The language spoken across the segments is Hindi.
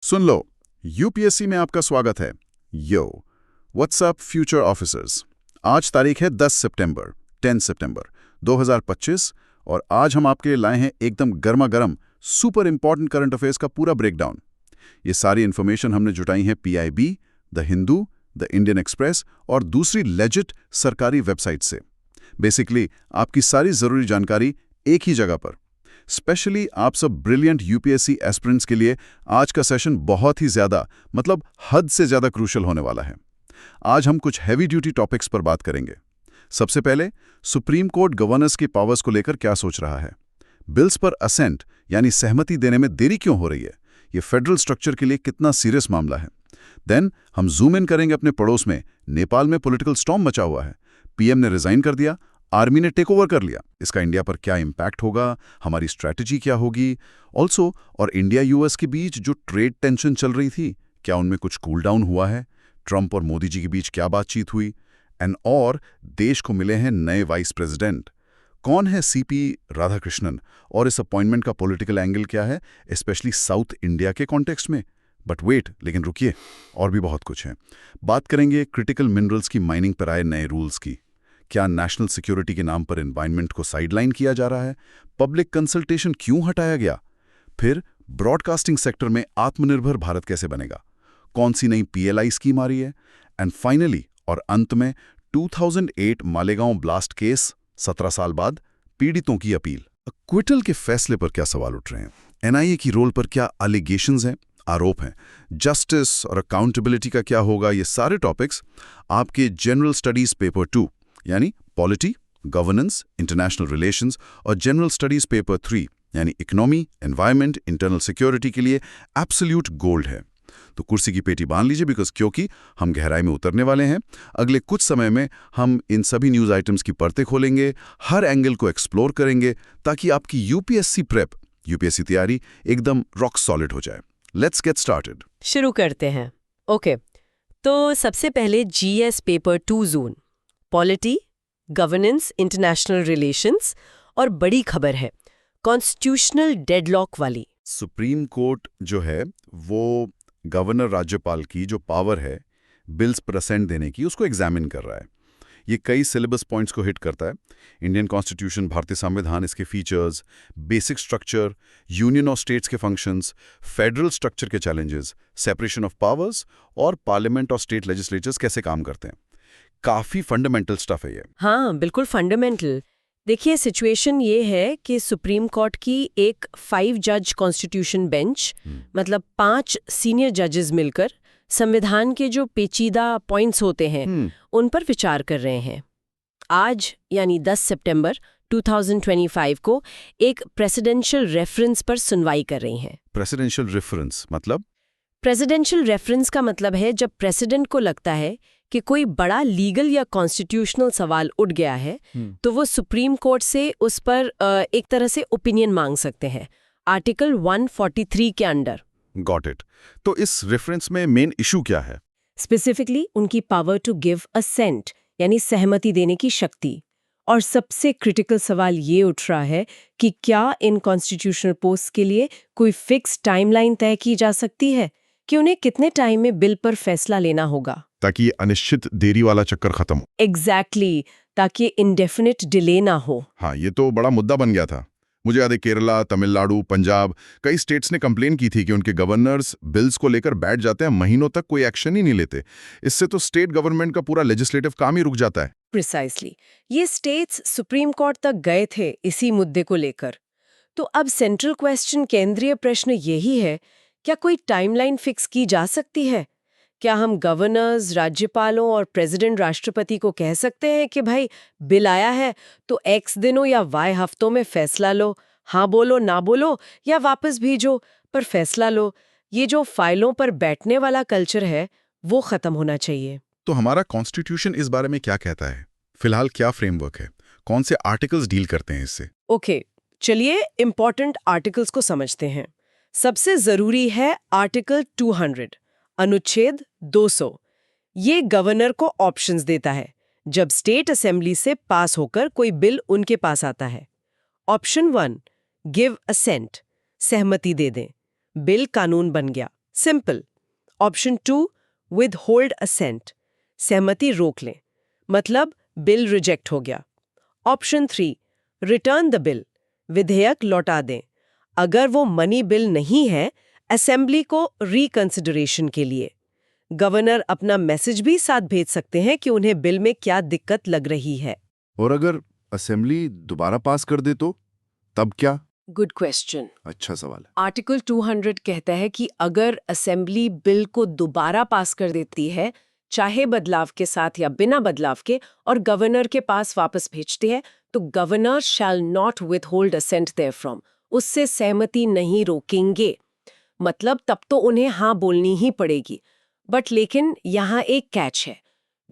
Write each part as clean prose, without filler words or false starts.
सुन लो, यूपीएससी में आपका स्वागत है। यो व्हाट्सअप फ्यूचर ऑफिसर्स। आज तारीख है 10 सितंबर 2025 और आज हम आपके लिए लाए हैं एकदम गर्मा गर्म सुपर इंपॉर्टेंट करंट अफेयर्स का पूरा ब्रेकडाउन। ये सारी इन्फॉर्मेशन हमने जुटाई है PIB, the Hindu, the Indian express और दूसरी लेजिट सरकारी वेबसाइट से। बेसिकली आपकी सारी जरूरी जानकारी एक ही जगह पर। स्पेशली आप सब ब्रिलियंट यूपीएससी एस्पिरेंट्स के लिए आज का सेशन बहुत ही ज्यादा मतलब हद से ज्यादा क्रूशल होने वाला है। आज हम कुछ हैवी ड्यूटी टॉपिक्स पर बात करेंगे। सबसे पहले सुप्रीम कोर्ट गवर्नर्स की पावर्स को लेकर क्या सोच रहा है, बिल्स पर असेंट यानी सहमति देने में देरी क्यों हो रही है, ये फेडरल स्ट्रक्चर के लिए कितना सीरियस मामला है। देन हम जूम इन करेंगे अपने पड़ोस में, नेपाल में पॉलिटिकल स्टॉर्म मचा हुआ है। पीएम ने रिजाइन कर दिया, आर्मी ने टेक ओवर कर लिया। इसका इंडिया पर क्या इम्पैक्ट होगा, हमारी स्ट्रैटेजी क्या होगी। ऑल्सो और इंडिया यूएस के बीच जो ट्रेड टेंशन चल रही थी, क्या उनमें कुछ कूल डाउन हुआ है? ट्रंप और मोदी जी के बीच क्या बातचीत हुई? एंड और देश को मिले हैं नए वाइस प्रेसिडेंट। कौन है सीपी राधाकृष्णन और इस अपॉइंटमेंट का पॉलिटिकल एंगल क्या है, स्पेशली साउथ इंडिया के कॉन्टेक्स्ट में। बट वेट, लेकिन रुकिए, और भी बहुत कुछ है। बात करेंगे क्रिटिकल मिनरल्स की माइनिंग पर आए नए रूल्स की। क्या नेशनल सिक्योरिटी के नाम पर एनवायरनमेंट को साइडलाइन किया जा रहा है? पब्लिक कंसल्टेशन क्यों हटाया गया? फिर ब्रॉडकास्टिंग सेक्टर में आत्मनिर्भर भारत कैसे बनेगा? कौन सी नई पीएलआई स्कीम आ रही है? एंड फाइनली और अंत में 2008 मालेगांव ब्लास्ट केस, 17 साल बाद पीड़ितों की अपील। क्विटल के फैसले पर क्या सवाल उठ रहे हैं? एनआईए की रोल पर क्या एलिगेशंस हैं, आरोप हैं? जस्टिस और अकाउंटेबिलिटी का क्या होगा? ये सारे टॉपिक्स आपके जनरल स्टडीज पेपर 2 यानी पॉलिटी, गवर्नेंस, इंटरनेशनल रिलेशंस और जनरल स्टडीज पेपर 3 यानी इकोनॉमी, एनवायरनमेंट, इंटरनल सिक्योरिटी के लिए एब्सोल्यूट गोल्ड है। तो कुर्सी की पेटी बांध लीजिए, बिकॉज क्योंकि हम गहराई में उतरने वाले हैं। अगले कुछ समय में हम इन सभी न्यूज़ आइटम्स की परतें खोलेंगे, हर एंगल को एक्सप्लोर करेंगे, ताकि आपकी यूपीएससी प्रेप, यूपीएससी तैयारी एकदम रॉक सॉलिड हो जाए। Let's get started. शुरू करते हैं। ओके, तो सबसे पहले GS paper 2 zone, polity, governance, international relations और बड़ी खबर है कॉन्स्टिट्यूशनल डेडलॉक वाली। सुप्रीम कोर्ट जो है वो गवर्नर राज्यपाल की जो पावर है बिल्स पर असेंट देने की, उसको एग्जामिन कर रहा है। ये कई सिलेबस पॉइंट्स को हिट करता है। इंडियन कॉन्स्टिट्यूशन, भारतीय संविधान, इसके फीचर्स, बेसिक स्ट्रक्चर, यूनियन और स्टेट्स के फंक्शंस, फेडरल स्ट्रक्चर के चैलेंजेस, सेपरेशन ऑफ पावर्स और पार्लियामेंट और स्टेट लेजिस्लेचर्स कैसे काम करते हैं। काफी फंडामेंटल स्टफ है ये। हाँ, बिल्कुल फंडामेंटल। देखिए, सिचुएशन ये है कि सुप्रीम कोर्ट की एक 5 जज कॉन्स्टिट्यूशन बेंच, मतलब 5 सीनियर जजेस मिलकर संविधान के जो पेचीदा पॉइंट्स होते हैं उन पर विचार कर रहे हैं। आज यानी 10 सितंबर 2025 को एक प्रेसिडेंशियल रेफरेंस पर सुनवाई कर रही हैं। प्रेसिडेंशियल रेफरेंस मतलब? प्रेसिडेंशियल रेफरेंस का मतलब है जब प्रेसिडेंट को लगता है कि कोई बड़ा लीगल या कॉन्स्टिट्यूशनल सवाल उठ गया है, तो वो सुप्रीम कोर्ट से उस पर एक तरह से ओपिनियन मांग सकते हैं, आर्टिकल 143 के अंडर। Got it. तो इस रेफरेंस में मेन इशू क्या है? स्पेसिफिकली उनकी पावर टू गिव असेंट यानी सहमति देने की शक्ति। और सबसे क्रिटिकल सवाल ये उठ रहा है कि क्या इन कॉन्स्टिट्यूशनल पोस्ट के लिए कोई फिक्स टाइमलाइन तय की जा सकती है कि उन्हें कितने टाइम में बिल पर फैसला लेना होगा, ताकि अनिश्चित देरी वाला चक्कर खत्म हो। एग्जैक्टली, ताकि इंडेफिनिट डिले ना हो। हाँ, ये तो बड़ा मुद्दा बन गया था। मुझे याद है केरला, तमिलनाडु, पंजाब, कई स्टेट्स ने कंप्लेन की थी कि उनके गवर्नर्स बिल्स को लेकर बैठ जाते हैं, महीनों तक कोई एक्शन ही नहीं लेते। इससे तो स्टेट गवर्नमेंट का पूरा लेजिस्लेटिव काम ही रुक जाता है। प्रिसाइसली, ये स्टेट्स सुप्रीम कोर्ट तक गए थे इसी मुद्दे को लेकर। तो अब सेंट्रल क्वेश्चन, केंद्रीय प्रश्न यही है, क्या कोई टाइमलाइन फिक्स की जा सकती है? क्या हम गवर्नर्स, राज्यपालों और प्रेसिडेंट, राष्ट्रपति को कह सकते हैं कि भाई बिल आया है तो एक्स दिनों या वाई हफ्तों में फैसला लो, हाँ बोलो ना बोलो या वापस भेजो, पर फैसला लो। ये जो फाइलों पर बैठने वाला कल्चर है वो खत्म होना चाहिए। तो हमारा कॉन्स्टिट्यूशन इस बारे में क्या कहता है? फिलहाल क्या फ्रेमवर्क है? कौन से आर्टिकल्स डील करते हैं इससे? ओके, चलिए इंपॉर्टेंट आर्टिकल्स को समझते हैं। सबसे जरूरी है आर्टिकल 200, अनुच्छेद 200। ये गवर्नर को ऑप्शंस देता है जब स्टेट असेंबली से पास होकर कोई बिल उनके पास आता है। ऑप्शन 1, गिव असेंट, सहमति दे दें, बिल कानून बन गया। Simple. Option 2 withhold assent, सहमति रोक लें, मतलब बिल रिजेक्ट हो गया। ऑप्शन 3 रिटर्न द बिल, विधेयक लौटा दें। अगर वो मनी बिल नहीं है, असेंबली को रिकंसिडरेशन के लिए। गवर्नर अपना मैसेज भी साथ भेज सकते हैं कि उन्हें बिल में क्या दिक्कत लग रही है। और अगर असेंबली दोबारा पास कर दे तो तब क्या? Good question. अच्छा सवाल है। आर्टिकल 200 कहता है कि अगर असेंबली बिल को दोबारा पास कर देती है, चाहे बदलाव के साथ या बिना बदलाव के, और गवर्नर के पास वापस भेजती है, तो governor shall not withhold assent therefrom, उससे सहमति नहीं रोकेंगे। मतलब तब तो उन्हें हाँ बोलनी ही पड़ेगी। बट लेकिन यहाँ एक कैच है।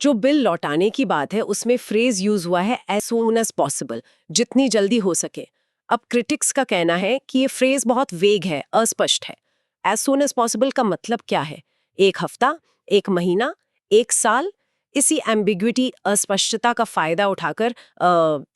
जो बिल लौटाने की बात है उसमें फ्रेज यूज हुआ है एज सून एज पॉसिबल, जितनी जल्दी हो सके। अब क्रिटिक्स का कहना है कि ये फ्रेज बहुत वेग है, अस्पष्ट है। एज सून एज पॉसिबल का मतलब क्या है? 1 हफ्ता, 1 महीना, 1 साल? इसी एम्बिग्विटी, अस्पष्टता का फायदा उठाकर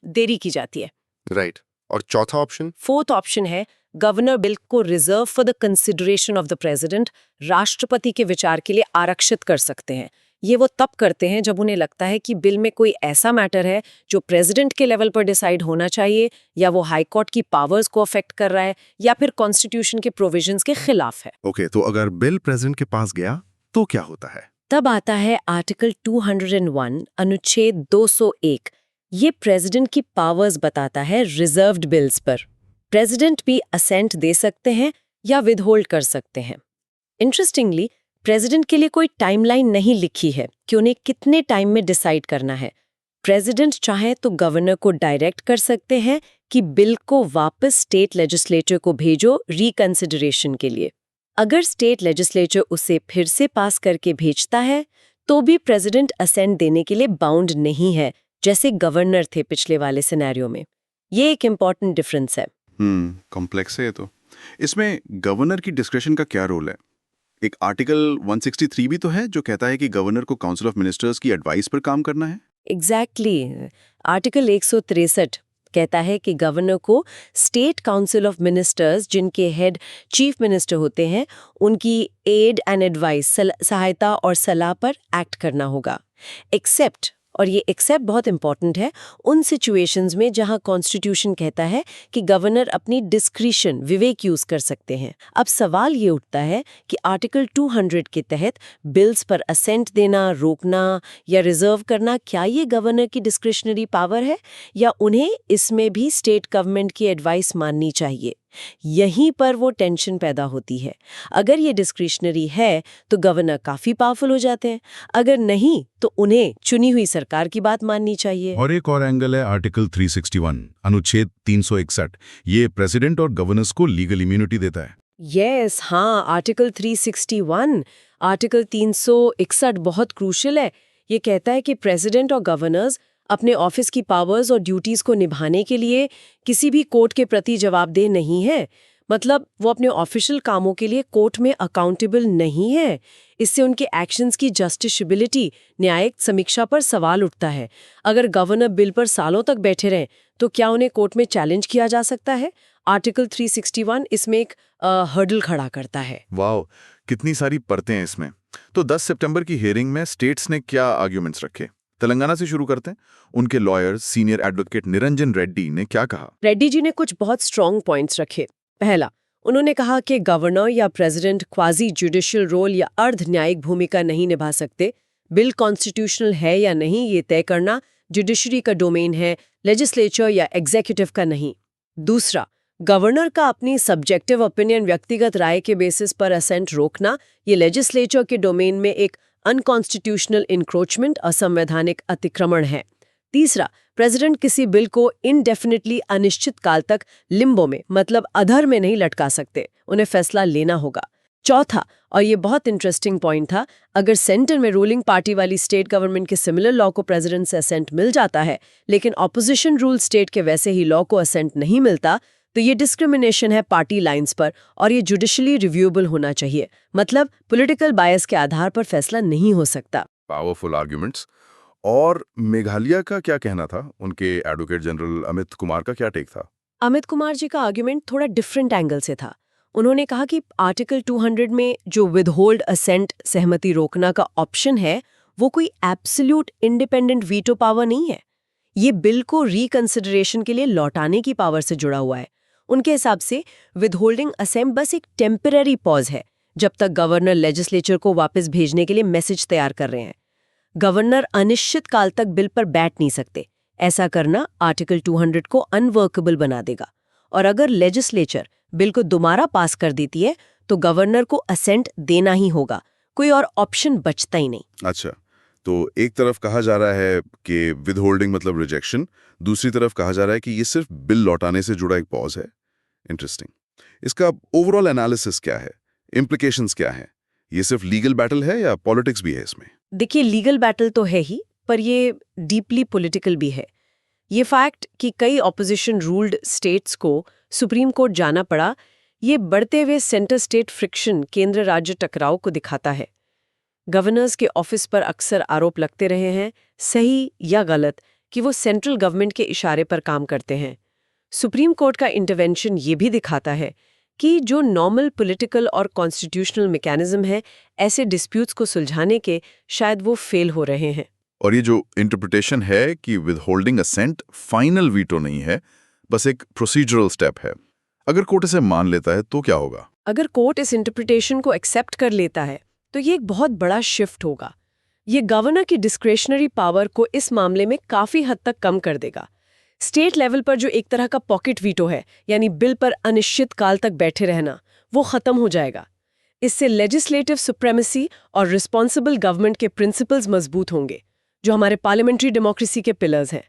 देरी की जाती है। राइट। और चौथा ऑप्शन? फोर्थ ऑप्शन है गवर्नर बिल को reserve for the consideration of the president, राष्ट्रपति के विचार के लिए आरक्षित कर सकते हैं। ये वो तब करते हैं जब उन्हें लगता है कि बिल में कोई ऐसा मैटर है जो प्रेसिडेंट के लेवल पर डिसाइड होना चाहिए, या वो हाई कोर्ट की पावर्स को अफेक्ट कर रहा है, या फिर कॉन्स्टिट्यूशन के प्रोविजंस के खिलाफ है। ओके, तो अगर बिल प्रेसिडेंट के पास गया तो क्या होता है? तब आता है आर्टिकल 201 अनुच्छेद 201। ये प्रेसिडेंट की पावर्स बताता है रिजर्व्ड बिल्स पर। प्रेसिडेंट भी असेंट दे सकते हैं या विदहोल्ड कर सकते हैं। इंटरेस्टिंगली, प्रेसिडेंट के लिए कोई टाइमलाइन नहीं लिखी है कि उन्हें कितने टाइम में डिसाइड करना है। प्रेसिडेंट चाहे तो गवर्नर को डायरेक्ट कर सकते हैं कि बिल को वापस स्टेट लेजिस्लेचर को भेजो रिकंसिडरेशन के लिए। अगर स्टेट लेजिस्लेचर उसे फिर से पास करके भेजता है, तो भी प्रेसिडेंट असेंट देने के लिए बाउंड नहीं है, जैसे गवर्नर थे पिछले वाले सिनेरियो में। ये एक इम्पॉर्टेंट डिफरेंस है। कॉम्प्लेक्स है ये तो। इसमें गवर्नर की डिस्क्रेशन का क्या रोल है? एक आर्टिकल 163 भी तो है जो कहता है कि गवर्नर को काउंसिल ऑफ मिनिस्टर्स की एडवाइस पर काम करना है। एग्जैक्टली। आर्टिकल 163 कहता है कि गवर्नर को स्टेट काउंसिल ऑफ मिनिस्टर्स, जिनके हेड चीफ मिनिस्टर होते हैं, उनकी एड एंड एडवाइस, सहायता और सलाह पर एक्ट करना होगा। एक्सेप्ट, और ये एक्सेप्ट बहुत इंपॉर्टेंट है, उन सिचुएशंस में जहां कॉन्स्टिट्यूशन कहता है कि गवर्नर अपनी डिस्क्रिशन, विवेक यूज कर सकते हैं। अब सवाल ये उठता है कि आर्टिकल 200 के तहत बिल्स पर असेंट देना, रोकना या रिजर्व करना, क्या ये गवर्नर की डिस्क्रिशनरी पावर है, या उन्हें इसमें भी स्टेट गवर्नमेंट की एडवाइस माननी चाहिए? यहीं पर वो टेंशन पैदा होती है। अगर ये डिस्क्रिशनरी है तो गवर्नर काफी पावरफुल हो जाते हैं, अगर नहीं तो उन्हें चुनी हुई सरकार की बात माननी चाहिए। और एक और एंगल है आर्टिकल 361 अनुच्छेद 361। ये प्रेसिडेंट और गवर्नर्स को लीगल इम्यूनिटी देता है। यस, हाँ, आर्टिकल 361, आर्टिकल 361 बहुत क्रूशियल है। ये कहता है कि प्रेसिडेंट और गवर्नर्स अपने ऑफिस की पावर्स और ड्यूटीज को निभाने के लिए किसी भी कोर्ट के प्रति जवाबदेह नहीं है। मतलब वो अपने ऑफिशियल कामों के लिए कोर्ट में अकाउंटेबल नहीं है। इससे उनके एक्शंस की जस्टिसबिलिटी, न्यायिक समीक्षा पर सवाल उठता है। अगर गवर्नर बिल पर सालों तक बैठे रहें तो क्या उन्हें कोर्ट में चैलेंज किया जा सकता है? आर्टिकल 361 इसमें एक हर्डल खड़ा करता है। वाओ, कितनी सारी परतें हैं इसमें। तो 10 सितंबर की हियरिंग में स्टेट्स ने क्या आर्ग्यूमेंट्स रखे? तेलंगाना से शुरू करते हैं। उनके lawyer senior advocate Niranjan Reddy ने क्या कहा? रेड्डी जी ने कुछ बहुत स्ट्रॉन्ग पॉइंट्स रखे। पहला, उन्होंने कहा कि गवर्नर या प्रेसिडेंट क्वाजी जुडिशियल रोल या अर्ध न्यायिक भूमिका नहीं निभा सकते। बिल कॉन्स्टिट्यूशनल है या नहीं ये तय करना जुडिशरी का डोमेन है, लेजिस्लेचर या एग्जीक्यूटिव का नहीं। दूसरा, गवर्नर का अपनी सब्जेक्टिव ओपिनियन, व्यक्तिगत राय के बेसिस पर असेंट रोकना, ये लेजिस्लेचर के डोमेन में एक अनकॉन्स्टिट्यूशनल इंक्रोचमेंट, असंवैधानिक अतिक्रमण है। तीसरा, प्रेसिडेंट किसी बिल को इनडेफिनिटली, अनिश्चित काल तक लिम्बो में, मतलब अधर में नहीं लटका सकते, उन्हें फैसला लेना होगा। चौथा, और ये बहुत इंटरेस्टिंग पॉइंट था, अगर सेंटर में रूलिंग पार्टी वाली स्टेट गवर्नमेंट के सिमिलर लॉ को प्रेसिडेंट से असेंट मिल जाता है, लेकिन ऑपोजिशन रूल स्टेट के वैसे ही लॉ को असेंट नहीं मिलता, तो ये डिस्क्रिमिनेशन है पार्टी लाइंस पर, और ये जुडिशली रिव्यूएबल होना चाहिए। मतलब पॉलिटिकल बायस के आधार पर फैसला नहीं हो सकता। Powerful arguments. और मेघालय का क्या कहना था? उनके एडवोकेट जनरल अमित कुमार का क्या टेक था? अमित कुमार जी का आर्ग्यूमेंट थोड़ा डिफरेंट एंगल से था। उन्होंने कहा कि आर्टिकल 200 में जो विदहोल्ड असेंट सहमति रोकना का ऑप्शन है वो कोई एब्सोल्यूट इंडिपेंडेंट वीटो पावर नहीं है। ये बिल को रिकंसिडरेशन के लिए लौटाने की पावर से जुड़ा हुआ है। उनके हिसाब से विदहोल्डिंग असेंट बस एक टेम्पररी पॉज है जब तक गवर्नर लेजिस्लेचर को वापस भेजने के लिए मैसेज तैयार कर रहे हैं। गवर्नर अनिश्चित काल तक बिल पर बैठ नहीं सकते। ऐसा करना आर्टिकल 200 को अनवर्केबल बना देगा और अगर लेजिस्लेचर बिल को दोबारा पास कर देती है तो गवर्नर को असेंट देना ही होगा, कोई और ऑप्शन बचता ही नहीं। अच्छा, तो एक तरफ कहा जा रहा है कि विदहोल्डिंग मतलब रिजेक्शन, दूसरी तरफ कहा जा रहा है कि ये सिर्फ बिल लौटाने से जुड़ा एक पॉज है। इंटरेस्टिंग। इसका ओवरऑल एनालिसिस क्या है, इम्प्लीकेशंस क्या है? ये सिर्फ लीगल बैटल है या पॉलिटिक्स भी है इसमें? देखिए, लीगल बैटल तो है ही, पर ये डीपली पॉलिटिकल भी है। ये फैक्ट कि कई ऑपोजिशन रूल्ड स्टेट्स को सुप्रीम कोर्ट जाना पड़ा, ये बढ़ते हुए सेंटर स्टेट फ्रिक्शन, केंद्र राज्य टकराव को दिखाता है। गवर्नर्स के ऑफिस पर अक्सर आरोप लगते रहे हैं, सही या गलत, कि वो सेंट्रल गवर्नमेंट के इशारे पर काम करते हैं। सुप्रीम कोर्ट का इंटरवेंशन ये भी दिखाता है कि जो नॉर्मल पॉलिटिकल और कॉन्स्टिट्यूशनल मैकेनिज्म है, ऐसे डिस्प्यूट्स को सुलझाने के शायद वो फेल हो रहे हैं। और ये जो इंटरप्रिटेशन है कि विदहोल्डिंग असेंट फाइनल वीटो नहीं है, बस एक प्रोसीजरल स्टेप है, अगर कोर्ट इसे मान लेता है तो क्या होगा? अगर कोर्ट इस इंटरप्रिटेशन को एक्सेप्ट कर लेता है तो ये एक बहुत बड़ा शिफ्ट होगा। ये गवर्नर की डिस्क्रेशनरी पावर को इस मामले में काफी हद तक कम कर देगा। स्टेट लेवल पर जो एक तरह का पॉकेट वीटो है, यानी बिल पर अनिश्चित काल तक बैठे रहना, वो खत्म हो जाएगा। इससे लेजिस्लेटिव सुप्रेमेसी और रिस्पॉन्सिबल गवर्नमेंट के प्रिंसिपल्स मजबूत होंगे, जो हमारे पार्लियामेंट्री डेमोक्रेसी के पिलर्स हैं।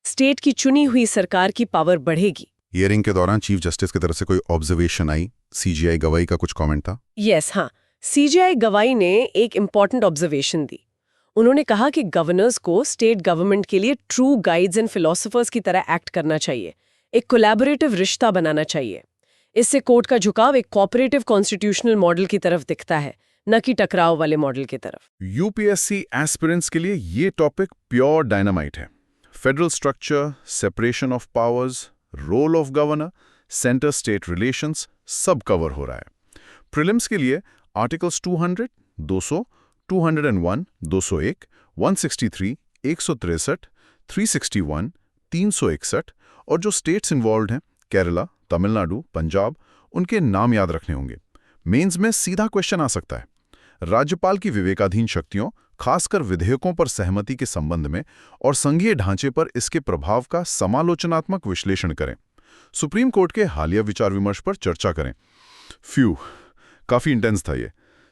स्टेट की चुनी हुई सरकार की पावर बढ़ेगी। हियरिंग के दौरान चीफ जस्टिस की तरफ से कोई ऑब्जर्वेशन आई? सीजीआई गवाही का कुछ कमेंट था? यस, हाँ, सीजीआई गवाही ने एक इम्पॉर्टेंट ऑब्जर्वेशन दी। उन्होंने कहा कि गवर्नर्स को स्टेट गवर्नमेंट के लिए ट्रू गाइड्स एंड फिलोसोफर्स की तरह एक्ट करना चाहिए, एक कोलैबोरेटिव रिश्ता बनाना चाहिए। इससे कोर्ट का झुकाव एक कोऑपरेटिव कॉन्स्टिट्यूशनल मॉडल की तरफ दिखता है, न कि टकराव वाले मॉडल की तरफ। यूपीएससी एस्पिरेंट्स के लिए ये टॉपिक प्योर डायनामाइट है। Federal structure, separation of powers, role of governor, centre state relations सब कवर हो रहा है। प्रीलिम्स के लिए आर्टिकल्स 200, 200, 201, 201, 163, 163, 361, 361 और जो स्टेट्स इन्वॉल्व हैं, केरला, तमिलनाडु, पंजाब, उनके नाम याद रखने होंगे। मेंस में सीधा क्वेश्चन आ सकता है, राज्यपाल की विवेकाधीन शक्तियों, खासकर विधेयकों पर सहमति के संबंध में और संघीय ढांचे पर इसके प्रभाव का समालोचनात्मक विश्लेषण करें। सुप्रीम कोर्ट के हालिया विचार विमर्श पर चर्चा करें। काफी इंटेंस था ये।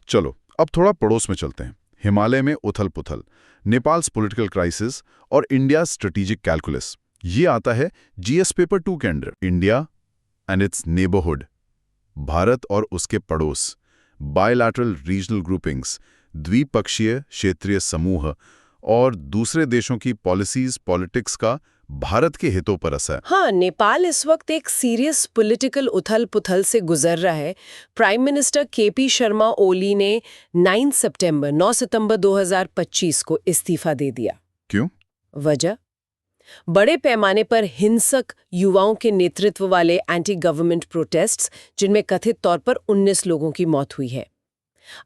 चलो अब थोड़ा पड़ोस में चलते हैं। हिमालय में उथल पुथल, नेपाल्स पॉलिटिकल क्राइसिस और इंडिया स्ट्रेटेजिक कैलकुलस। ये आता है जीएस पेपर 2 के under. India and it's neighbourhood, Bharat और उसके पड़ोस, बायलैटरल रीजनल ग्रुपिंग्स, द्विपक्षीय क्षेत्रीय समूह और दूसरे देशों की पॉलिसीज, पॉलिटिक्स का भारत के हितों पर असर। हाँ, नेपाल इस वक्त एक सीरियस पॉलिटिकल उथल पुथल से गुजर रहा है। Prime minister KP Sharma Oli ने 9 सितंबर 2025 को इस्तीफा दे दिया। क्यों? वजह, बड़े पैमाने पर हिंसक युवाओं के नेतृत्व वाले एंटी गवर्नमेंट प्रोटेस्ट्स, जिनमें कथित तौर पर 19 लोगों की मौत हुई है।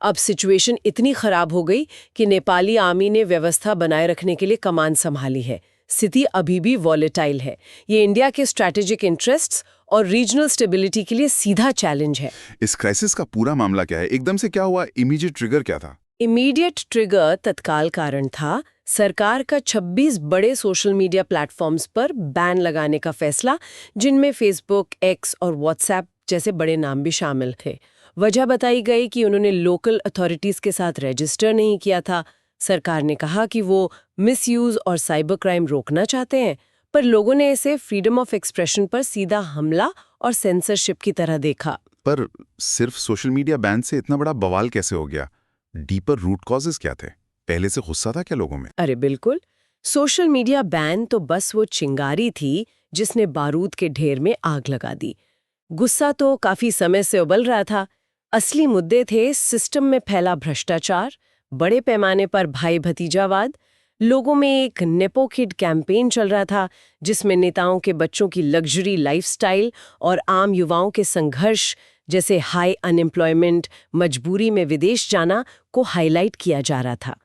अब सिचुएशन इतनी खराब हो गई कि नेपाली आर्मी ने व्यवस्था बनाए रखने के लिए कमान संभाली है। स्थिति अभी भी वॉलेटाइल है। ये इंडिया के स्ट्रैटेजिक इंटरेस्ट्स और रीजनल स्टेबिलिटी के लिए सीधा चैलेंज है। इस क्राइसिस का पूरा मामला क्या है? एकदम से क्या हुआ? इमीडिएट ट्रिगर क्या था? इमीडिएट ट्रिगर तत्काल कारण था सरकार का 26 बड़े सोशल मीडिया प्लेटफॉर्म्स पर बैन लगाने का फैसला, जिनमें फेसबुक, एक्स और व्हाट्सएप जैसे बड़े नाम भी शामिल थे। वजह बताई गई कि उन्होंने लोकल अथॉरिटीज के साथ रजिस्टर नहीं किया था। सरकार ने कहा कि वो मिसयूज और साइबर क्राइम रोकना चाहते हैं, पर लोगों ने इसे फ्रीडम ऑफ एक्सप्रेशन पर सीधा हमला और सेंसरशिप की तरह देखा। पर सिर्फ सोशल मीडिया बैन से इतना बड़ा बवाल कैसे हो गया? डीपर रूट कॉजेस क्या थे? पहले से गुस्सा था क्या लोगों में? अरे बिल्कुल, सोशल मीडिया बैन तो बस वो चिंगारी थी जिसने बारूद के ढेर में आग लगा दी। गुस्सा तो काफी समय से उबल रहा था। असली मुद्दे थे सिस्टम में फैला भ्रष्टाचार, बड़े पैमाने पर भाई भतीजावाद, लोगों में एक नेपो किड कैंपेन चल रहा था जिसमें नेताओं के बच्चों की लग्जरी लाइफस्टाइल और आम युवाओं के संघर्ष जैसे हाई अनएम्प्लॉयमेंट, मजबूरी में विदेश जाना को हाईलाइट किया जा रहा था।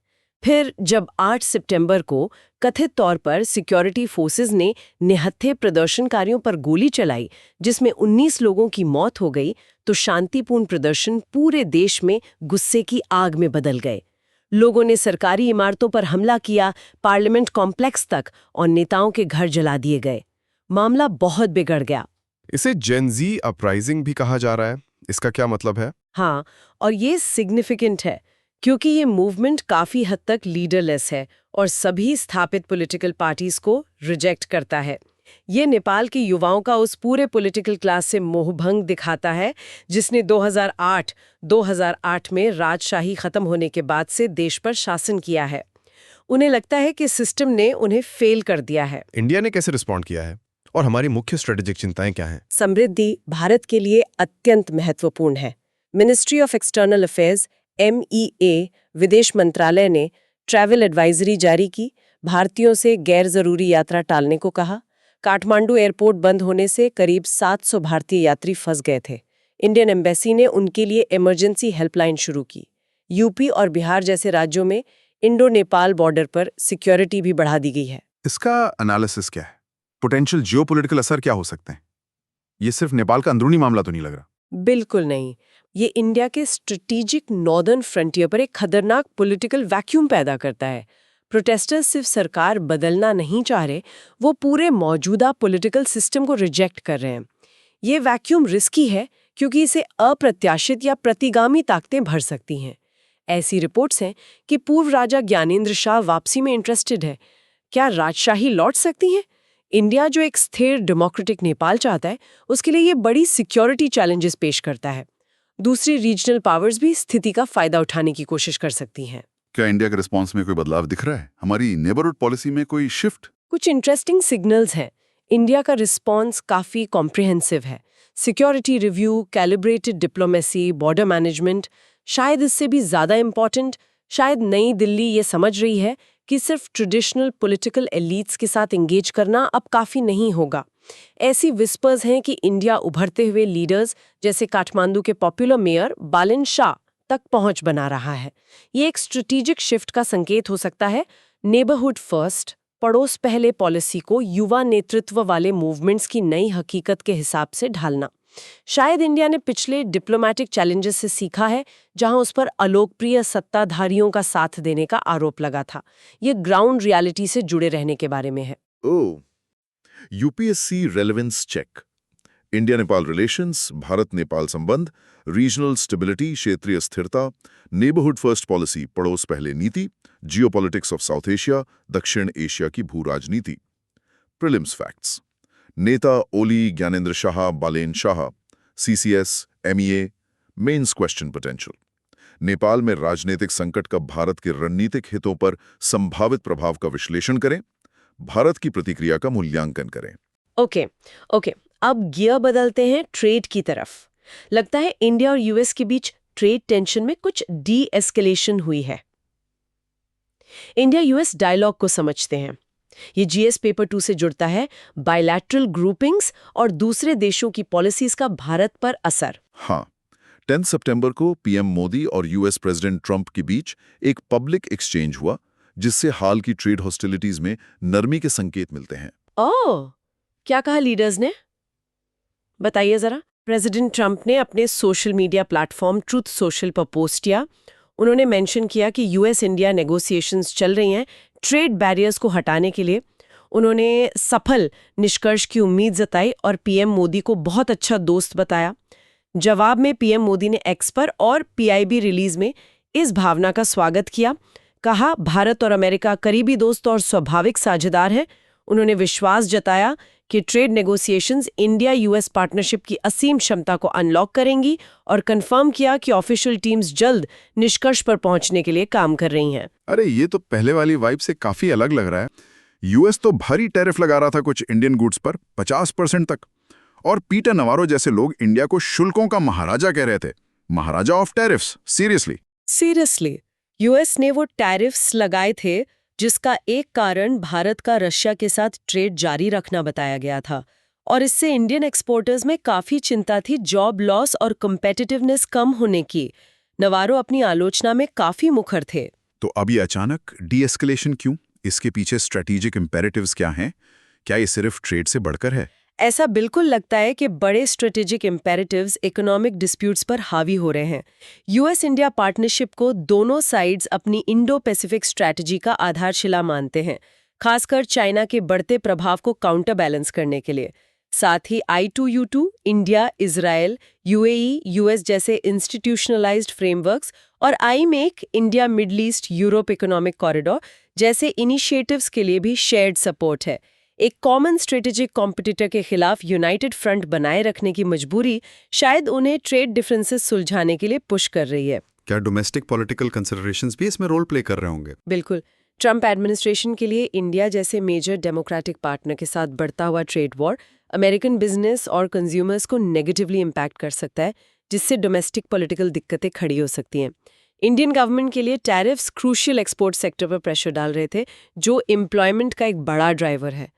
फिर जब 8 सितंबर को कथित तौर पर सिक्योरिटी फोर्सेस ने निहत्थे प्रदर्शनकारियों पर गोली चलाई, जिसमें 19 लोगों की मौत हो गई, तो शांतिपूर्ण प्रदर्शन पूरे देश में गुस्से की आग में बदल गए। लोगों ने सरकारी इमारतों पर हमला किया, पार्लियामेंट कॉम्प्लेक्स तक, और नेताओं के घर जला दिए गए। मामला बहुत बिगड़ गया। इसे जेन-ज़ी अपराइजिंग भी कहा जा रहा है। इसका क्या मतलब है? हाँ, और ये सिग्निफिकेंट है क्योंकि ये मूवमेंट काफी हद तक लीडरलेस है और सभी स्थापित पॉलिटिकल पार्टीज को रिजेक्ट करता है। ये नेपाल के युवाओं का उस पूरे पॉलिटिकल क्लास से मोहभंग दिखाता है जिसने 2008 में राजशाही खत्म होने के बाद से देश पर शासन किया है। उन्हें लगता है कि सिस्टम ने उन्हें फेल कर दिया है। इंडिया ने कैसे रिस्पॉन्ड किया है और हमारी मुख्य स्ट्रेटेजिक चिंताएं क्या हैं? समृद्धि भारत के लिए अत्यंत महत्वपूर्ण है। Ministry of external affairs MEA विदेश मंत्रालय ने ट्रैवल एडवाइजरी जारी की, भारतीयों से गैर जरूरी यात्रा टालने को कहा। काठमांडू एयरपोर्ट बंद होने से करीब 700 भारतीय यात्री फंस गए थे। इंडियन एम्बेसी ने उनके लिए इमरजेंसी हेल्पलाइन शुरू की। यूपी और बिहार जैसे राज्यों में इंडो नेपाल बॉर्डर पर सिक्योरिटी भी बढ़ा दी गई है। इसका एनालिसिस क्या है? पोटेंशियल जियोपॉलिटिकल असर क्या हो सकते हैं? ये सिर्फ नेपाल का अंदरूनी मामला तो नहीं लग रहा। बिल्कुल नहीं, ये इंडिया के स्ट्रेटेजिक नॉर्दर्न फ्रंटियर पर एक खतरनाक पॉलिटिकल वैक्यूम पैदा करता है। प्रोटेस्टर्स सिर्फ सरकार बदलना नहीं चाह रहे, वो पूरे मौजूदा पॉलिटिकल सिस्टम को रिजेक्ट कर रहे हैं। ये वैक्यूम रिस्की है क्योंकि इसे अप्रत्याशित या प्रतिगामी ताकतें भर सकती हैं। ऐसी रिपोर्ट्स हैं कि पूर्व राजा ज्ञानेंद्र शाह वापसी में इंटरेस्टेड है। क्या राजशाही लौट सकती है? इंडिया जो एक स्थिर डेमोक्रेटिक नेपाल चाहता है, उसके लिए ये बड़ी सिक्योरिटी चैलेंजेस पेश करता है। दूसरी रीजनल पावर्स भी स्थिति का फायदा उठाने की कोशिश कर सकती हैं। क्या इंडिया के रिस्पॉन्स में कोई बदलाव दिख रहा है? हमारी नेबरहुड पॉलिसी में कोई शिफ्ट? कुछ इंटरेस्टिंग सिग्नल्स हैं। इंडिया का रिस्पॉन्स काफी कॉम्प्रिहेंसिव है। Security review, calibrated diplomacy, border management. शायद इससे भी ज्यादा इम्पोर्टेंट, शायद नई दिल्ली ये समझ रही है कि सिर्फ ट्रेडिशनल पॉलिटिकल एलीट्स के साथ एंगेज करना अब काफी नहीं होगा। ऐसी विस्पर्स हैं कि इंडिया उभरते हुए लीडर्स जैसे काठमांडू के पॉपुलर मेयर बालिन शाह तक पहुंच बना रहा है। ये एक स्ट्रेटेजिक शिफ्ट का संकेत हो सकता है। नेबरहुड फर्स्ट, पड़ोस पहले पॉलिसी को युवा नेतृत्व वाले मूवमेंट्स की नई हकीकत के हिसाब से ढालना। शायद इंडिया ने पिछले डिप्लोमैटिक चैलेंजेस से सीखा है, जहां उस पर अलोकप्रिय सत्ताधारियों का साथ देने का आरोप लगा था। ये ग्राउंड रियलिटी से जुड़े रहने के बारे में है। Oh, UPSC relevance check, India Nepal relations, Bharat Nepal संबंध, रीजनल स्टेबिलिटी, क्षेत्रीय स्थिरता, नेबरहुड फर्स्ट पॉलिसी, पड़ोस पहले नीति, जियोपॉलिटिक्स ऑफ साउथ एशिया, दक्षिण एशिया की भू राजनीति। प्रीलिम्स फैक्ट्स: नेता Oli Gyanendra Shah, Balen Shah, CCS, MEA। Mains question potential: Nepal में राजनीतिक संकट का भारत के रणनीतिक हितों पर संभावित प्रभाव का विश्लेषण करें, भारत की प्रतिक्रिया का मूल्यांकन करें। ओके, अब गियर बदलते हैं ट्रेड की तरफ। लगता है इंडिया और यूएस के बीच ट्रेड टेंशन में कुछ डी एस्केलेशन हुई है। इंडिया यूएस डायलॉग को समझते हैं। ये GS पेपर 2 से जुड़ता है, बायलैटरल ग्रुपिंग्स और दूसरे देशों की पॉलिसीज का भारत पर असर। हाँ, 10 सितंबर को PM मोदी और US प्रेसिडेंट ट्रंप के बीच एक पब्लिक एक्सचेंज हुआ, जिससे हाल की ट्रेड हॉस्टिलिटीज में नरमी के संकेत मिलते हैं। ओह, क्या कहा लीडर्स ने? बताइए जरा। प्रेसिडेंट ट्रंप ने अपने social media platform truth social पर पोस्ट किया। उन्होंने मेंशन किया कि US इंडिया नेगोशिएशंस चल रही हैं ट्रेड बैरियर्स को हटाने के लिए। उन्होंने सफल निष्कर्ष की उम्मीद जताई और PM मोदी को बहुत अच्छा दोस्त बताया। जवाब में PM मोदी ने X पर और PIB रिलीज में इस भावना का स्वागत किया। कहा, भारत और अमेरिका करीबी दोस्त और स्वाभाविक साझेदार हैं। उन्होंने विश्वास जताया कि trade negotiations India US partnership की असीम क्षमता को अनलॉक करेंगी और कंफर्म किया कि ऑफिशियल टीम्स जल्द निष्कर्ष पर पहुंचने के लिए काम कर रही हैं। अरे ये तो पहले वाली वाइब से काफी अलग लग रहा है। US तो भारी टैरिफ लगा रहा था कुछ इंडियन गुड्स पर 50% तक, और पीटर नवारो जैसे लोग इंडिया को शुल्कों का महाराजा कह रहे थे। महाराजा ऑफ टैरिफ्स, सीरियसली। US ने वो टैरिफ्स लगाए थे जिसका एक कारण भारत का रशिया के साथ ट्रेड जारी रखना बताया गया था, और इससे इंडियन एक्सपोर्टर्स में काफी चिंता थी जॉब लॉस और कम्पिटिटिवनेस कम होने की। नवारो अपनी आलोचना में काफी मुखर थे। तो अब ये अचानक डी-एस्केलेशन क्यों? इसके पीछे स्ट्रेटेजिक इम्पेरेटिव्स क्या हैं? क्या ये सिर्फ ट्रेड से बढ़कर है? ऐसा बिल्कुल लगता है कि बड़े स्ट्रेटेजिक इम्पेरेटिव्स इकोनॉमिक डिस्प्यूट्स पर हावी हो रहे हैं। यूएस इंडिया पार्टनरशिप को दोनों साइड्स अपनी इंडो पैसिफिक स्ट्रैटेजी का आधारशिला मानते हैं, खासकर चाइना के बढ़ते प्रभाव को काउंटर बैलेंस करने के लिए। साथ ही I2U2, India, Israel, UAE, US जैसे इंस्टीट्यूशनलाइज्ड फ्रेमवर्क्स और I-MEC, India, middle east, Europe economic corridor जैसे इनिशिएटिव्स के लिए भी शेयर्ड सपोर्ट है। एक कॉमन स्ट्रेटेजिक कॉम्पिटिटर के खिलाफ यूनाइटेड फ्रंट बनाए रखने की मजबूरी शायद उन्हें ट्रेड डिफरेंसेस सुलझाने के लिए पुश कर रही है। क्या डोमेस्टिक पॉलिटिकल कंसिडरेशंस भी इसमें रोल प्ले कर रहे होंगे? बिल्कुल। ट्रंप एडमिनिस्ट्रेशन के लिए इंडिया जैसे मेजर डेमोक्रेटिक पार्टनर के साथ बढ़ता हुआ ट्रेड वॉर अमेरिकन बिजनेस और कंज्यूमर्स को नेगेटिवली इम्पैक्ट कर सकता है, जिससे डोमेस्टिक पॉलिटिकल दिक्कतें खड़ी हो सकती हैं। इंडियन गवर्नमेंट के लिए टैरिफ्स क्रूशियल एक्सपोर्ट सेक्टर पर प्रेशर डाल रहे थे, जो एम्प्लॉयमेंट का एक बड़ा ड्राइवर है।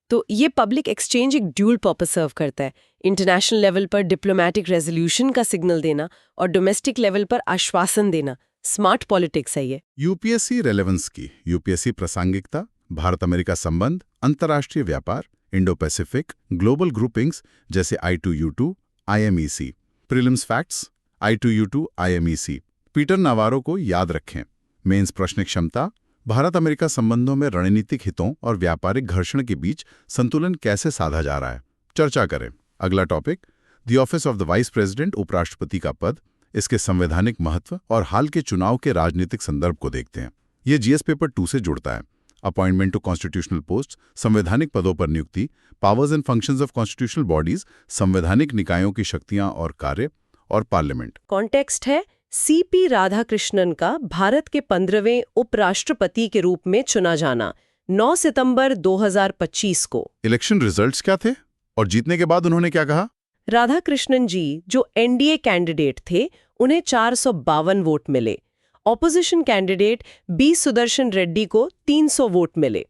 तो ये पब्लिक एक्सचेंज एक ड्यूल पर्पस सर्व करता है, इंटरनेशनल लेवल पर डिप्लोमेटिक रेजोल्यूशन का सिग्नल देना और डोमेस्टिक लेवल पर आश्वासन देना। स्मार्ट पॉलिटिक्स है ये। यूपीएससी रेलेवेंस की, यूपीएससी प्रासंगिकता, भारत अमेरिका संबंध, अंतर्राष्ट्रीय व्यापार, इंडो पैसिफिक, ग्लोबल ग्रुपिंग्स जैसे I2U2, IMEC, prelims facts, I2U2, IMEC। Peter Navarro को याद रखें। मेंस प्रश्न क्षमता, भारत अमेरिका संबंधों में रणनीतिक हितों और व्यापारिक घर्षण के बीच संतुलन कैसे साधा जा रहा है, चर्चा करें। अगला topic, the office of the vice president, उपराष्ट्रपति का पद, इसके संवैधानिक महत्व और हाल के चुनाव के राजनीतिक संदर्भ को देखते हैं। ये जीएस पेपर 2 से जुड़ता है। अपॉइंटमेंट टू कॉन्स्टिट्यूशनल पोस्ट, संवैधानिक पदों पर नियुक्ति, powers and functions of constitutional bodies, संवैधानिक निकायों की शक्तियां और कार्य, और पार्लियामेंट। कॉन्टेक्स्ट है सीपी राधाकृष्णन का भारत के 15वें उपराष्ट्रपति के रूप में चुना जाना 9 सितंबर 2025 को। इलेक्शन रिजल्ट्स क्या थे और जीतने के बाद उन्होंने क्या कहा? राधाकृष्णन जी जो एनडीए कैंडिडेट थे, उन्हें 452 वोट मिले। Opposition candidate B Sudarshan Reddy को 300 वोट मिले।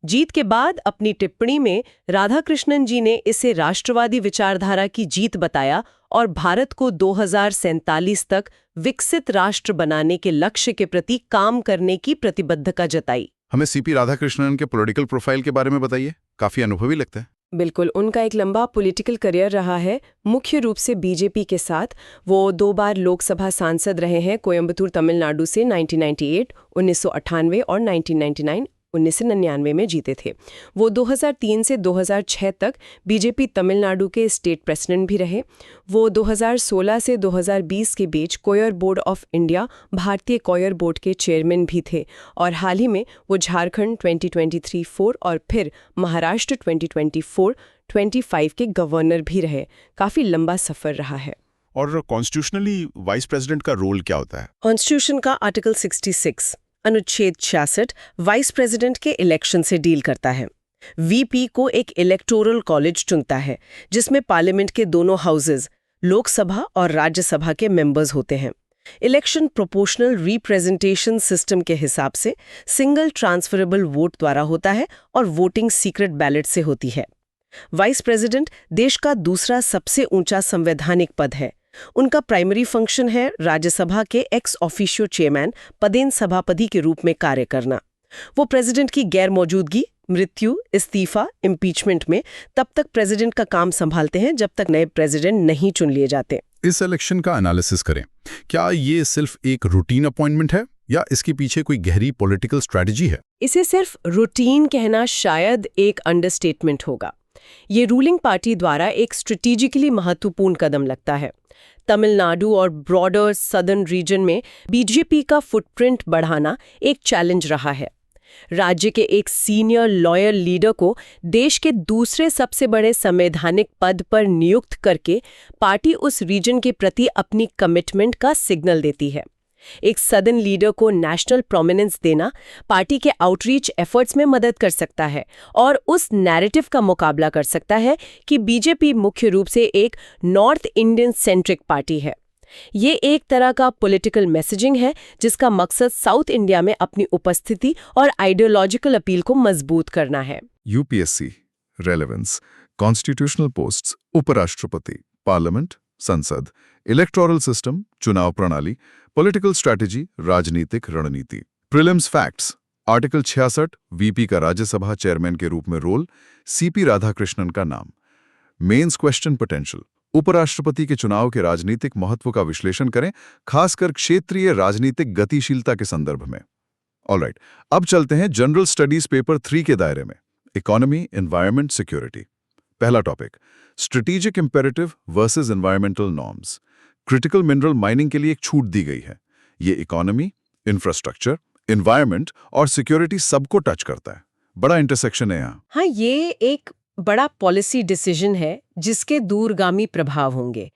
जीत के बाद अपनी टिप्पणी में राधाकृष्णन जी ने इसे राष्ट्रवादी विचारधारा की जीत बताया और भारत को 2047 तक विकसित राष्ट्र बनाने के लक्ष्य के प्रति काम करने की प्रतिबद्धता जताई। हमें सीपी राधाकृष्णन के पॉलिटिकल प्रोफाइल के बारे में बताइए, काफी अनुभवी लगता है। बिल्कुल, उनका एक लंबा पॉलिटिकल करियर रहा है, मुख्य रूप से बीजेपी के साथ। वो 2 बार लोकसभा सांसद रहे हैं, कोयंबटूर तमिलनाडु से 1998, 1998 और 1999, 1999 में जीते थे। वो 2003 से 2006 तक बीजेपी तमिलनाडु के स्टेट प्रेसिडेंट भी रहे। वो 2016 से 2020 के बीच कोयर बोर्ड ऑफ इंडिया, भारतीय कोयर बोर्ड के चेयरमैन भी थे और हाल ही में वो झारखंड 2023-4 और फिर महाराष्ट्र 2024-25 के गवर्नर भी रहे। काफी लंबा सफर रहा है। और कॉन्स्टिट्यूशनली वाइस प्रेसिडेंट का रोल क्या होता है? कॉन्स्टिट्यूशन का आर्टिकल 66 अनुच्छेद 66 वाइस प्रेसिडेंट के इलेक्शन से डील करता है। वीपी को एक इलेक्टोरल कॉलेज चुनता है, जिसमें पार्लियामेंट के दोनों हाउसेज, लोकसभा और राज्यसभा के मेंबर्स होते हैं। इलेक्शन प्रोपोर्शनल रिप्रेजेंटेशन सिस्टम के हिसाब से सिंगल ट्रांसफरेबल वोट द्वारा होता है और वोटिंग सीक्रेट बैलेट से होती है। वाइस प्रेसिडेंट देश का दूसरा सबसे ऊंचा संवैधानिक पद है। उनका प्राइमरी फंक्शन है राज्यसभा के एक्स ऑफिशियो चेयरमैन, पदेन सभापति के रूप में कार्य करना। वो प्रेसिडेंट की गैर मौजूदगी, मृत्यु, इस्तीफा, इम्पीचमेंट में तब तक प्रेसिडेंट का काम संभालते हैं जब तक नए प्रेसिडेंट नहीं चुन लिए जाते। इस इलेक्शन का एनालिसिस करें। क्या ये सिर्फ एक रूटीन अपॉइंटमेंट है या इसके पीछे कोई गहरी पॉलिटिकल स्ट्रैटेजी है? इसे सिर्फ रूटीन कहना शायद एक अंडरस्टेटमेंट होगा। ये रूलिंग पार्टी द्वारा एक स्ट्रेटेजिकली महत्वपूर्ण कदम लगता है। तमिलनाडु और ब्रॉडर सदर्न रीजन में बीजेपी का फुटप्रिंट बढ़ाना एक चैलेंज रहा है। राज्य के एक सीनियर लॉयर लीडर को देश के दूसरे सबसे बड़े संवैधानिक पद पर नियुक्त करके पार्टी उस रीजन के प्रति अपनी कमिटमेंट का सिग्नल देती है। एक सदन लीडर को नेशनल प्रोमिनेंस देना पार्टी के आउटरीच एफर्ट्स में मदद कर सकता है और उस नैरेटिव का मुकाबला कर सकता है कि बीजेपी मुख्य रूप से एक नॉर्थ इंडियन सेंट्रिक पार्टी है। ये एक तरह का पॉलिटिकल मैसेजिंग है जिसका मकसद साउथ इंडिया में अपनी उपस्थिति और आइडियोलॉजिकल अपील को मजबूत करना है। यूपीएससी रेलेवेंस कॉन्स्टिट्यूशनल पोस्ट्स, उपराष्ट्रपति, पार्लियामेंट, संसद, इलेक्टोरल सिस्टम, चुनाव प्रणाली, पॉलिटिकल स्ट्रैटेजी, राजनीतिक रणनीति। प्रीलिम्स फैक्ट्स, आर्टिकल 66, वीपी का राज्यसभा चेयरमैन के रूप में रोल, सीपी राधाकृष्णन का नाम। मेंस क्वेश्चन पोटेंशियल, उपराष्ट्रपति के चुनाव के राजनीतिक महत्व का विश्लेषण करें, खासकर क्षेत्रीय राजनीतिक गतिशीलता के संदर्भ में। ऑलराइट, अब चलते हैं जनरल स्टडीज पेपर 3 के दायरे में, इकोनॉमी, एनवायरनमेंट, सिक्योरिटी। पहला topic, strategic imperative versus environmental norms. Critical mineral mining के लिए एक छूट दी गई है। ये इकोनॉमी, इंफ्रास्ट्रक्चर, एनवायरनमेंट और सिक्योरिटी सबको टच करता है। बड़ा इंटरसेक्शन है यहाँ। हाँ, ये एक बड़ा पॉलिसी डिसीजन है जिसके दूरगामी प्रभाव होंगे।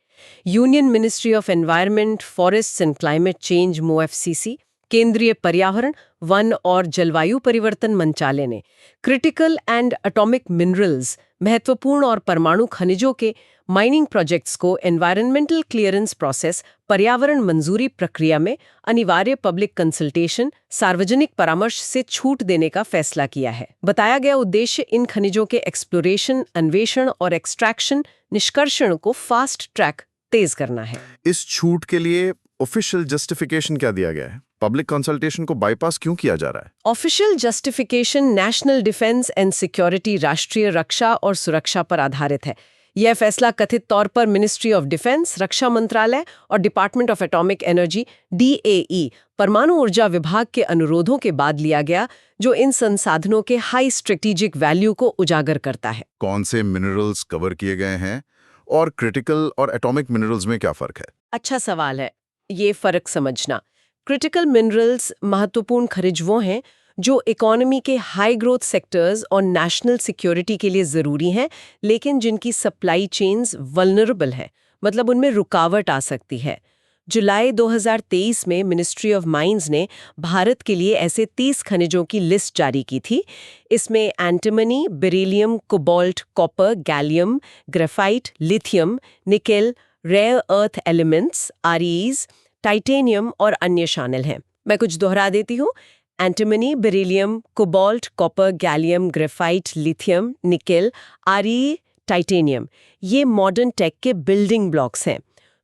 Union ministry of environment, forests and climate change MoFCC, केंद्रीय पर्यावरण, वन और जलवायु परिवर्तन मंत्रालय ने क्रिटिकल एंड एटॉमिक मिनरल्स, महत्वपूर्ण और परमाणु खनिजों के माइनिंग प्रोजेक्ट्स को एनवायरमेंटल क्लियरेंस प्रोसेस, पर्यावरण मंजूरी प्रक्रिया में अनिवार्य पब्लिक कंसल्टेशन, सार्वजनिक परामर्श से छूट देने का फैसला किया है। बताया गया उद्देश्य इन खनिजों के एक्सप्लोरेशन, अन्वेषण और एक्सट्रैक्शन निष्कर्षण को फास्ट ट्रैक तेज करना है। इस छूट के लिए ऑफिशियल जस्टिफिकेशन क्या दिया गया है? पब्लिक कंसल्टेशन को बाईपास क्यों किया जा रहा है? Official justification national defence and security, राष्ट्रीय रक्षा और सुरक्षा पर आधारित है। यह फैसला कथित तौर पर मिनिस्ट्री ऑफ डिफेंस, रक्षा मंत्रालय और department of atomic energy DAE, परमाणु ऊर्जा विभाग के अनुरोधों के बाद लिया गया, जो इन संसाधनों के हाई स्ट्रेटेजिक वैल्यू को उजागर करता है। कौन से मिनरल्स कवर किए गए हैं और क्रिटिकल और एटॉमिक मिनरल्स में क्या फर्क है? अच्छा सवाल है ये फर्क समझना। क्रिटिकल मिनरल्स महत्वपूर्ण खनिज वो हैं जो इकोनॉमी के हाई ग्रोथ सेक्टर्स और नेशनल सिक्योरिटी के लिए ज़रूरी हैं, लेकिन जिनकी सप्लाई चेन्स वल्नरेबल है, मतलब उनमें रुकावट आ सकती है। जुलाई 2023 में मिनिस्ट्री ऑफ माइंस ने भारत के लिए ऐसे 30 खनिजों की लिस्ट जारी की थी। इसमें antimony, beryllium, cobalt, copper, gallium, graphite, lithium, nickel, rare earth elements REs, titanium और अन्य शामिल हैं। मैं कुछ दोहरा देती हूँ। Antimony, beryllium, cobalt, copper, gallium, graphite, lithium, nickel, RE, titanium, ये मॉडर्न टेक के बिल्डिंग ब्लॉक्स हैं।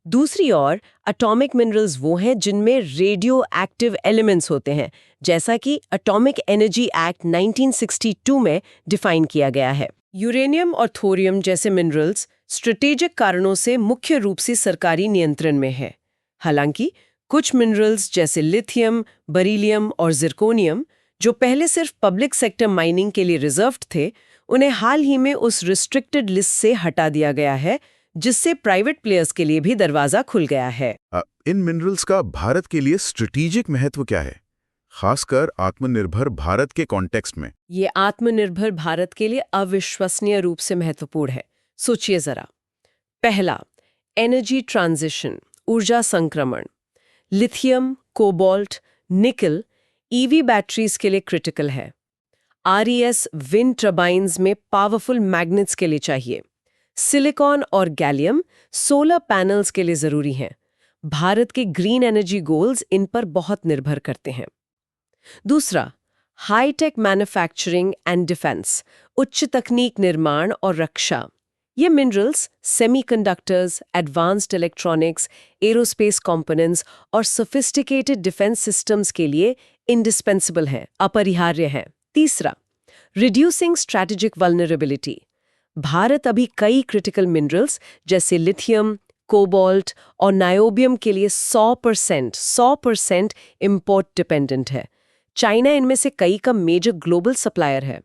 दूसरी ओर एटॉमिक मिनरल्स वो हैं जिनमें रेडियो एक्टिव एलिमेंट्स होते हैं, जैसा कि एटॉमिक एनर्जी एक्ट 1962 में डिफाइन किया गया है। यूरेनियम और थोरियम जैसे मिनरल्स स्ट्रेटेजिक कारणों से मुख्य रूप से सरकारी नियंत्रण में है। हालांकि कुछ मिनरल्स जैसे लिथियम, बेरिलियम और जिरकोनियम, जो पहले सिर्फ पब्लिक सेक्टर माइनिंग के लिए रिजर्व्ड थे, उन्हें हाल ही में उस रिस्ट्रिक्टेड लिस्ट से हटा दिया गया है, जिससे प्राइवेट प्लेयर्स के लिए भी दरवाजा खुल गया है। इन मिनरल्स का भारत के लिए स्ट्रेटेजिक महत्व क्या है, खासकर आत्मनिर्भर भारत के कॉन्टेक्स्ट में? ये आत्मनिर्भर भारत के लिए अविश्वसनीय रूप से महत्वपूर्ण है। सोचिए जरा। पहला, एनर्जी ट्रांजिशन, ऊर्जा संक्रमण। लिथियम, कोबाल्ट, निकल EV बैटरीज के लिए क्रिटिकल है। RES विंड टर्बाइन्स में पावरफुल मैग्नेट्स के लिए चाहिए। सिलिकॉन और गैलियम सोलर पैनल्स के लिए जरूरी हैं। भारत के ग्रीन एनर्जी गोल्स इन पर बहुत निर्भर करते हैं। दूसरा, हाईटेक मैन्युफैक्चरिंग एंड डिफेंस, उच्च तकनीक निर्माण और रक्षा। ये minerals semiconductors, advanced electronics, aerospace components और सोफिस्टिकेटेड डिफेंस सिस्टम्स के लिए इंडिस्पेंसिबल हैं, अपरिहार्य हैं। तीसरा, रिड्यूसिंग स्ट्रैटेजिक वल्नरेबिलिटी। भारत अभी कई क्रिटिकल मिनरल्स जैसे लिथियम, कोबाल्ट और नायोबियम के लिए 100% इंपोर्ट डिपेंडेंट है। चाइना इनमें से कई का मेजर ग्लोबल सप्लायर है।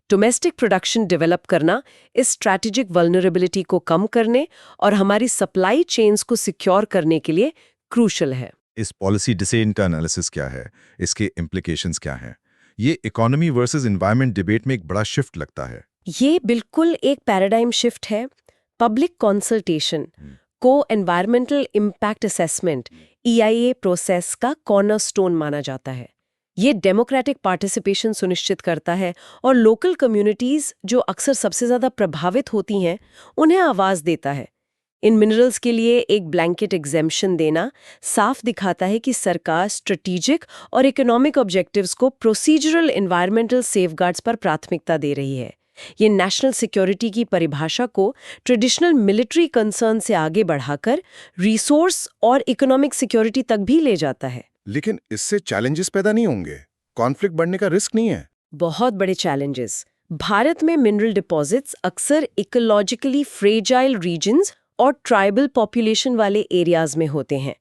डोमेस्टिक प्रोडक्शन डेवलप करना इस स्ट्रैटेजिक वल्नरेबिलिटी को कम करने और हमारी सप्लाई चेन्स को सिक्योर करने के लिए क्रूशल है। इस पॉलिसी डिसीजन का एनालिसिस क्या है, इसके इम्प्लीकेशंस क्या हैं? ये इकोनॉमी वर्सेस एनवायरनमेंट डिबेट में एक बड़ा शिफ्ट लगता है। ये बिल्कुल एक पैराडाइम शिफ्ट है। पब्लिक कंसल्टेशन को environmental impact assessment EIA process का कॉर्नरस्टोन माना जाता है। ये डेमोक्रेटिक पार्टिसिपेशन सुनिश्चित करता है और लोकल कम्युनिटीज, जो अक्सर सबसे ज़्यादा प्रभावित होती हैं, उन्हें आवाज़ देता है। इन मिनरल्स के लिए एक ब्लैंकेट एग्जेम्पशन देना साफ दिखाता है कि सरकार स्ट्रेटेजिक और इकोनॉमिक ऑब्जेक्टिव्स को प्रोसीजरल एनवायरमेंटल सेफगार्ड्स पर प्राथमिकता दे रही है। ये नेशनल सिक्योरिटी की परिभाषा को ट्रेडिशनल मिलिट्री कंसर्न से आगे बढ़ाकर रिसोर्स और इकोनॉमिक सिक्योरिटी तक भी ले जाता है। लेकिन इससे चैलेंजेस पैदा नहीं होंगे? कॉन्फ्लिक्ट बढ़ने का रिस्क नहीं है? बहुत बड़े चैलेंजेस। भारत में मिनरल डिपॉजिट्स अक्सर इकोलॉजिकली फ्रेजाइल रीजन्स और ट्राइबल पॉपुलेशन वाले एरियाज में होते हैं।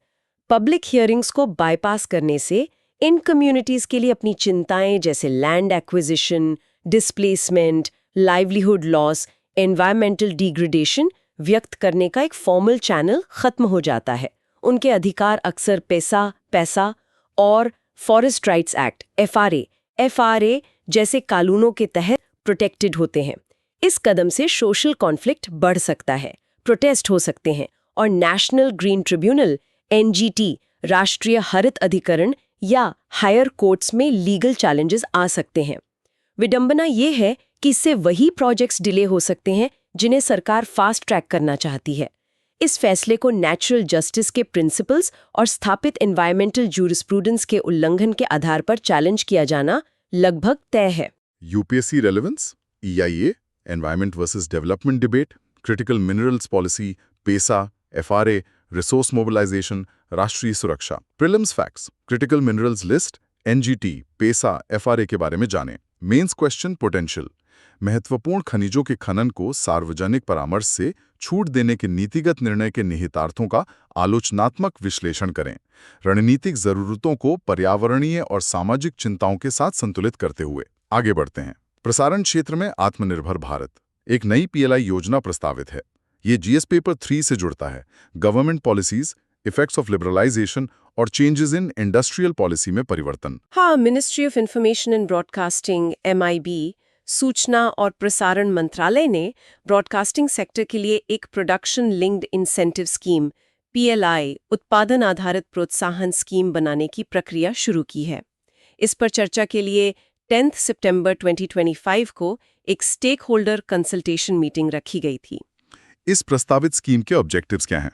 पब्लिक हियरिंग्स को बाईपास करने से इन कम्युनिटीज के लिए अपनी चिंताएं जैसे land acquisition, displacement, livelihood loss, environmental degradation व्यक्त करने का एक फॉर्मल चैनल खत्म हो जाता है। उनके अधिकार अक्सर पैसा और फॉरेस्ट राइट्स एक्ट एफआरए जैसे कानूनों के तहत प्रोटेक्टेड होते हैं। इस कदम से सोशल कॉन्फ्लिक्ट बढ़ सकता है, प्रोटेस्ट हो सकते हैं और नेशनल ग्रीन ट्रिब्यूनल एनजीटी, राष्ट्रीय हरित अधिकरण या हायर कोर्ट्स में लीगल चैलेंजेस आ सकते हैं। विडंबना ये है कि इससे वही प्रोजेक्ट्स डिले हो सकते हैं जिन्हें सरकार फास्ट ट्रैक करना चाहती है। इस फैसले को नेचुरल जस्टिस के प्रिंसिपल्स और स्थापित एनवायरमेंटल जूरिस्प्रूडेंस के उल्लंघन के आधार पर चैलेंज किया जाना लगभग तय है। UPSC relevance, EIA, environment versus development debate, critical minerals policy, PESA, FRA, resource mobilisation, राष्ट्रीय सुरक्षा। Prelims facts, critical minerals list, NGT, PESA, FRA के बारे में जानें। मेंस क्वेश्चन पोटेंशियल, महत्वपूर्ण खनिजों के खनन को सार्वजनिक परामर्श से छूट देने के नीतिगत निर्णय के निहितार्थों का आलोचनात्मक विश्लेषण करें। रणनीतिक जरूरतों को पर्यावरणीय और सामाजिक चिंताओं के साथ संतुलित करते हुए आगे बढ़ते हैं। प्रसारण क्षेत्र में आत्मनिर्भर भारत, एक नई PLI योजना प्रस्तावित है। ये GS पेपर 3 से जुड़ता है। Government policies, effects of liberalisation और चेंजेस इन इंडस्ट्रियल पॉलिसी में परिवर्तन। हाँ, ministry of information and broadcasting MIB, सूचना और प्रसारण मंत्रालय ने ब्रॉडकास्टिंग सेक्टर के लिए एक production linked incentive scheme PLI, उत्पादन आधारित प्रोत्साहन स्कीम बनाने की प्रक्रिया शुरू की है। इस पर चर्चा के लिए 10 सितंबर 2025 को एक स्टेक होल्डर कंसल्टेशन मीटिंग रखी गई थी। इस प्रस्तावित स्कीम के ऑब्जेक्टिव्स क्या हैं?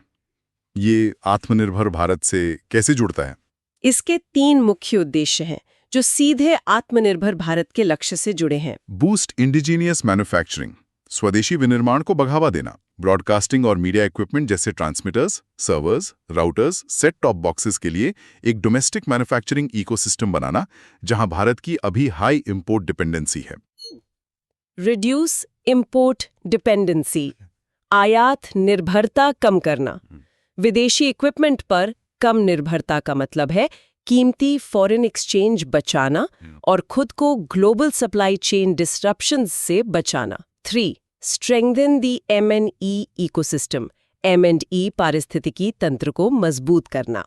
ये आत्मनिर्भर भारत से कैसे जुड़ता है? इसके 3 मुख्य उद्देश्य हैं जो सीधे आत्मनिर्भर भारत के लक्ष्य से जुड़े हैं। बूस्ट इंडिजीनियस मैन्युफैक्चरिंग, स्वदेशी विनिर्माण को बढ़ावा देना। ब्रॉडकास्टिंग और मीडिया इक्विपमेंट जैसे transmitters, servers, routers, set top boxes के लिए एक डोमेस्टिक मैन्युफैक्चरिंग इकोसिस्टम बनाना, जहां भारत की अभी हाई इंपोर्ट डिपेंडेंसी है। रिड्यूस इंपोर्ट डिपेंडेंसी, आयात निर्भरता कम करना। विदेशी इक्विपमेंट पर कम निर्भरता का मतलब है कीमती फॉरेन एक्सचेंज बचाना और खुद को ग्लोबल सप्लाई चेन डिसरप्शंस से बचाना। 3. Strengthen the M&E ecosystem, M&E पारिस्थितिकी तंत्र को मजबूत करना।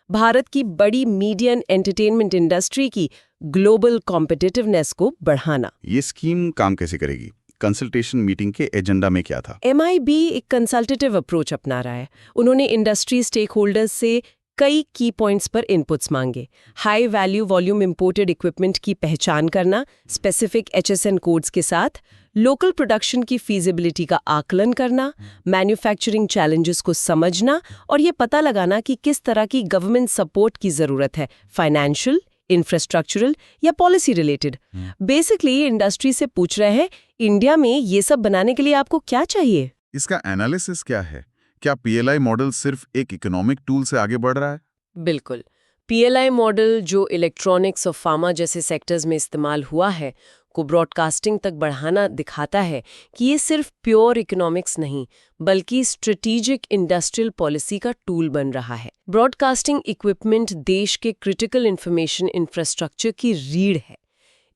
भारत की बड़ी मीडिया एंड एंटरटेनमेंट इंडस्ट्री की ग्लोबल कॉम्पिटिटिवनेस को बढ़ाना। ये स्कीम काम कैसे करेगी? कंसल्टेशन मीटिंग के एजेंडा में क्या था? MIB एक कंसल्टेटिव अप्रोच अपना रहा है। उन्होंने इंडस्ट्री स्टेक होल्डर्स से कई की पॉइंट्स पर इनपुट्स मांगे। High value volume imported equipment की पहचान करना, स्पेसिफिक HSN कोड्स के साथ, लोकल प्रोडक्शन की फीजिबिलिटी का आकलन करना, मैन्युफैक्चरिंग चैलेंजेस को समझना और ये पता लगाना कि किस तरह की गवर्नमेंट सपोर्ट की जरूरत है, फाइनेंशियल, इंफ्रास्ट्रक्चरल या पॉलिसी रिलेटेड। बेसिकली इंडस्ट्री से पूछ रहे हैं, इंडिया में ये सब बनाने के लिए आपको क्या चाहिए? इसका एनालिसिस क्या है? क्या PLI मॉडल सिर्फ एक इकोनॉमिक टूल से आगे बढ़ रहा है? बिल्कुल। PLI मॉडल जो इलेक्ट्रॉनिक्स और फार्मा जैसे सेक्टर्स में इस्तेमाल हुआ है को ब्रॉडकास्टिंग तक बढ़ाना दिखाता है कि ये सिर्फ प्योर इकोनॉमिक्स नहीं बल्कि स्ट्रेटेजिक इंडस्ट्रियल पॉलिसी का टूल बन रहा है। ब्रॉडकास्टिंग इक्विपमेंट देश के क्रिटिकल इंफॉर्मेशन इंफ्रास्ट्रक्चर की रीढ़ है।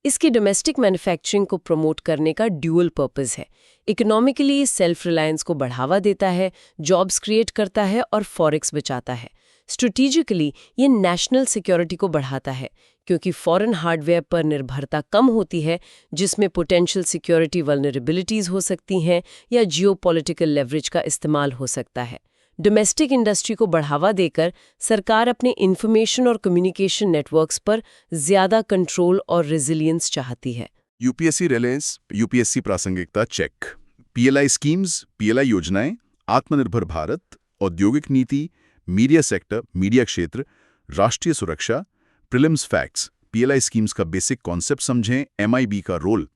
इसकी डोमेस्टिक मैन्युफैक्चरिंग को प्रमोट करने का ड्यूअल पर्पस है। इकोनॉमिकली सेल्फ रिलायंस को बढ़ावा देता है, जॉब्स क्रिएट करता है और फॉरेक्स बचाता है। स्ट्रेटेजिकली ये नेशनल सिक्योरिटी को बढ़ाता है क्योंकि फॉरेन हार्डवेयर पर निर्भरता कम होती है जिसमें पोटेंशियल सिक्योरिटी वल्नरेबिलिटीज हो सकती हैं या जियोपॉलिटिकल लेवरेज का इस्तेमाल हो सकता है। डोमेस्टिक इंडस्ट्री को बढ़ावा देकर सरकार अपने इंफॉर्मेशन और कम्युनिकेशन नेटवर्क्स पर ज्यादा कंट्रोल और रेजिलियंस चाहती है। यूपीएससी रिलायंस, यूपीएससी प्रासंगिकता चेक, PLI स्कीम्स, PLI योजनाएं, आत्मनिर्भर भारत, औद्योगिक नीति, मीडिया सेक्टर, मीडिया क्षेत्र, राष्ट्रीय सुरक्षा, प्रीलिम्स फैक्ट्स, PLI स्कीम्स का बेसिक कॉन्सेप्ट समझें, MIB का role,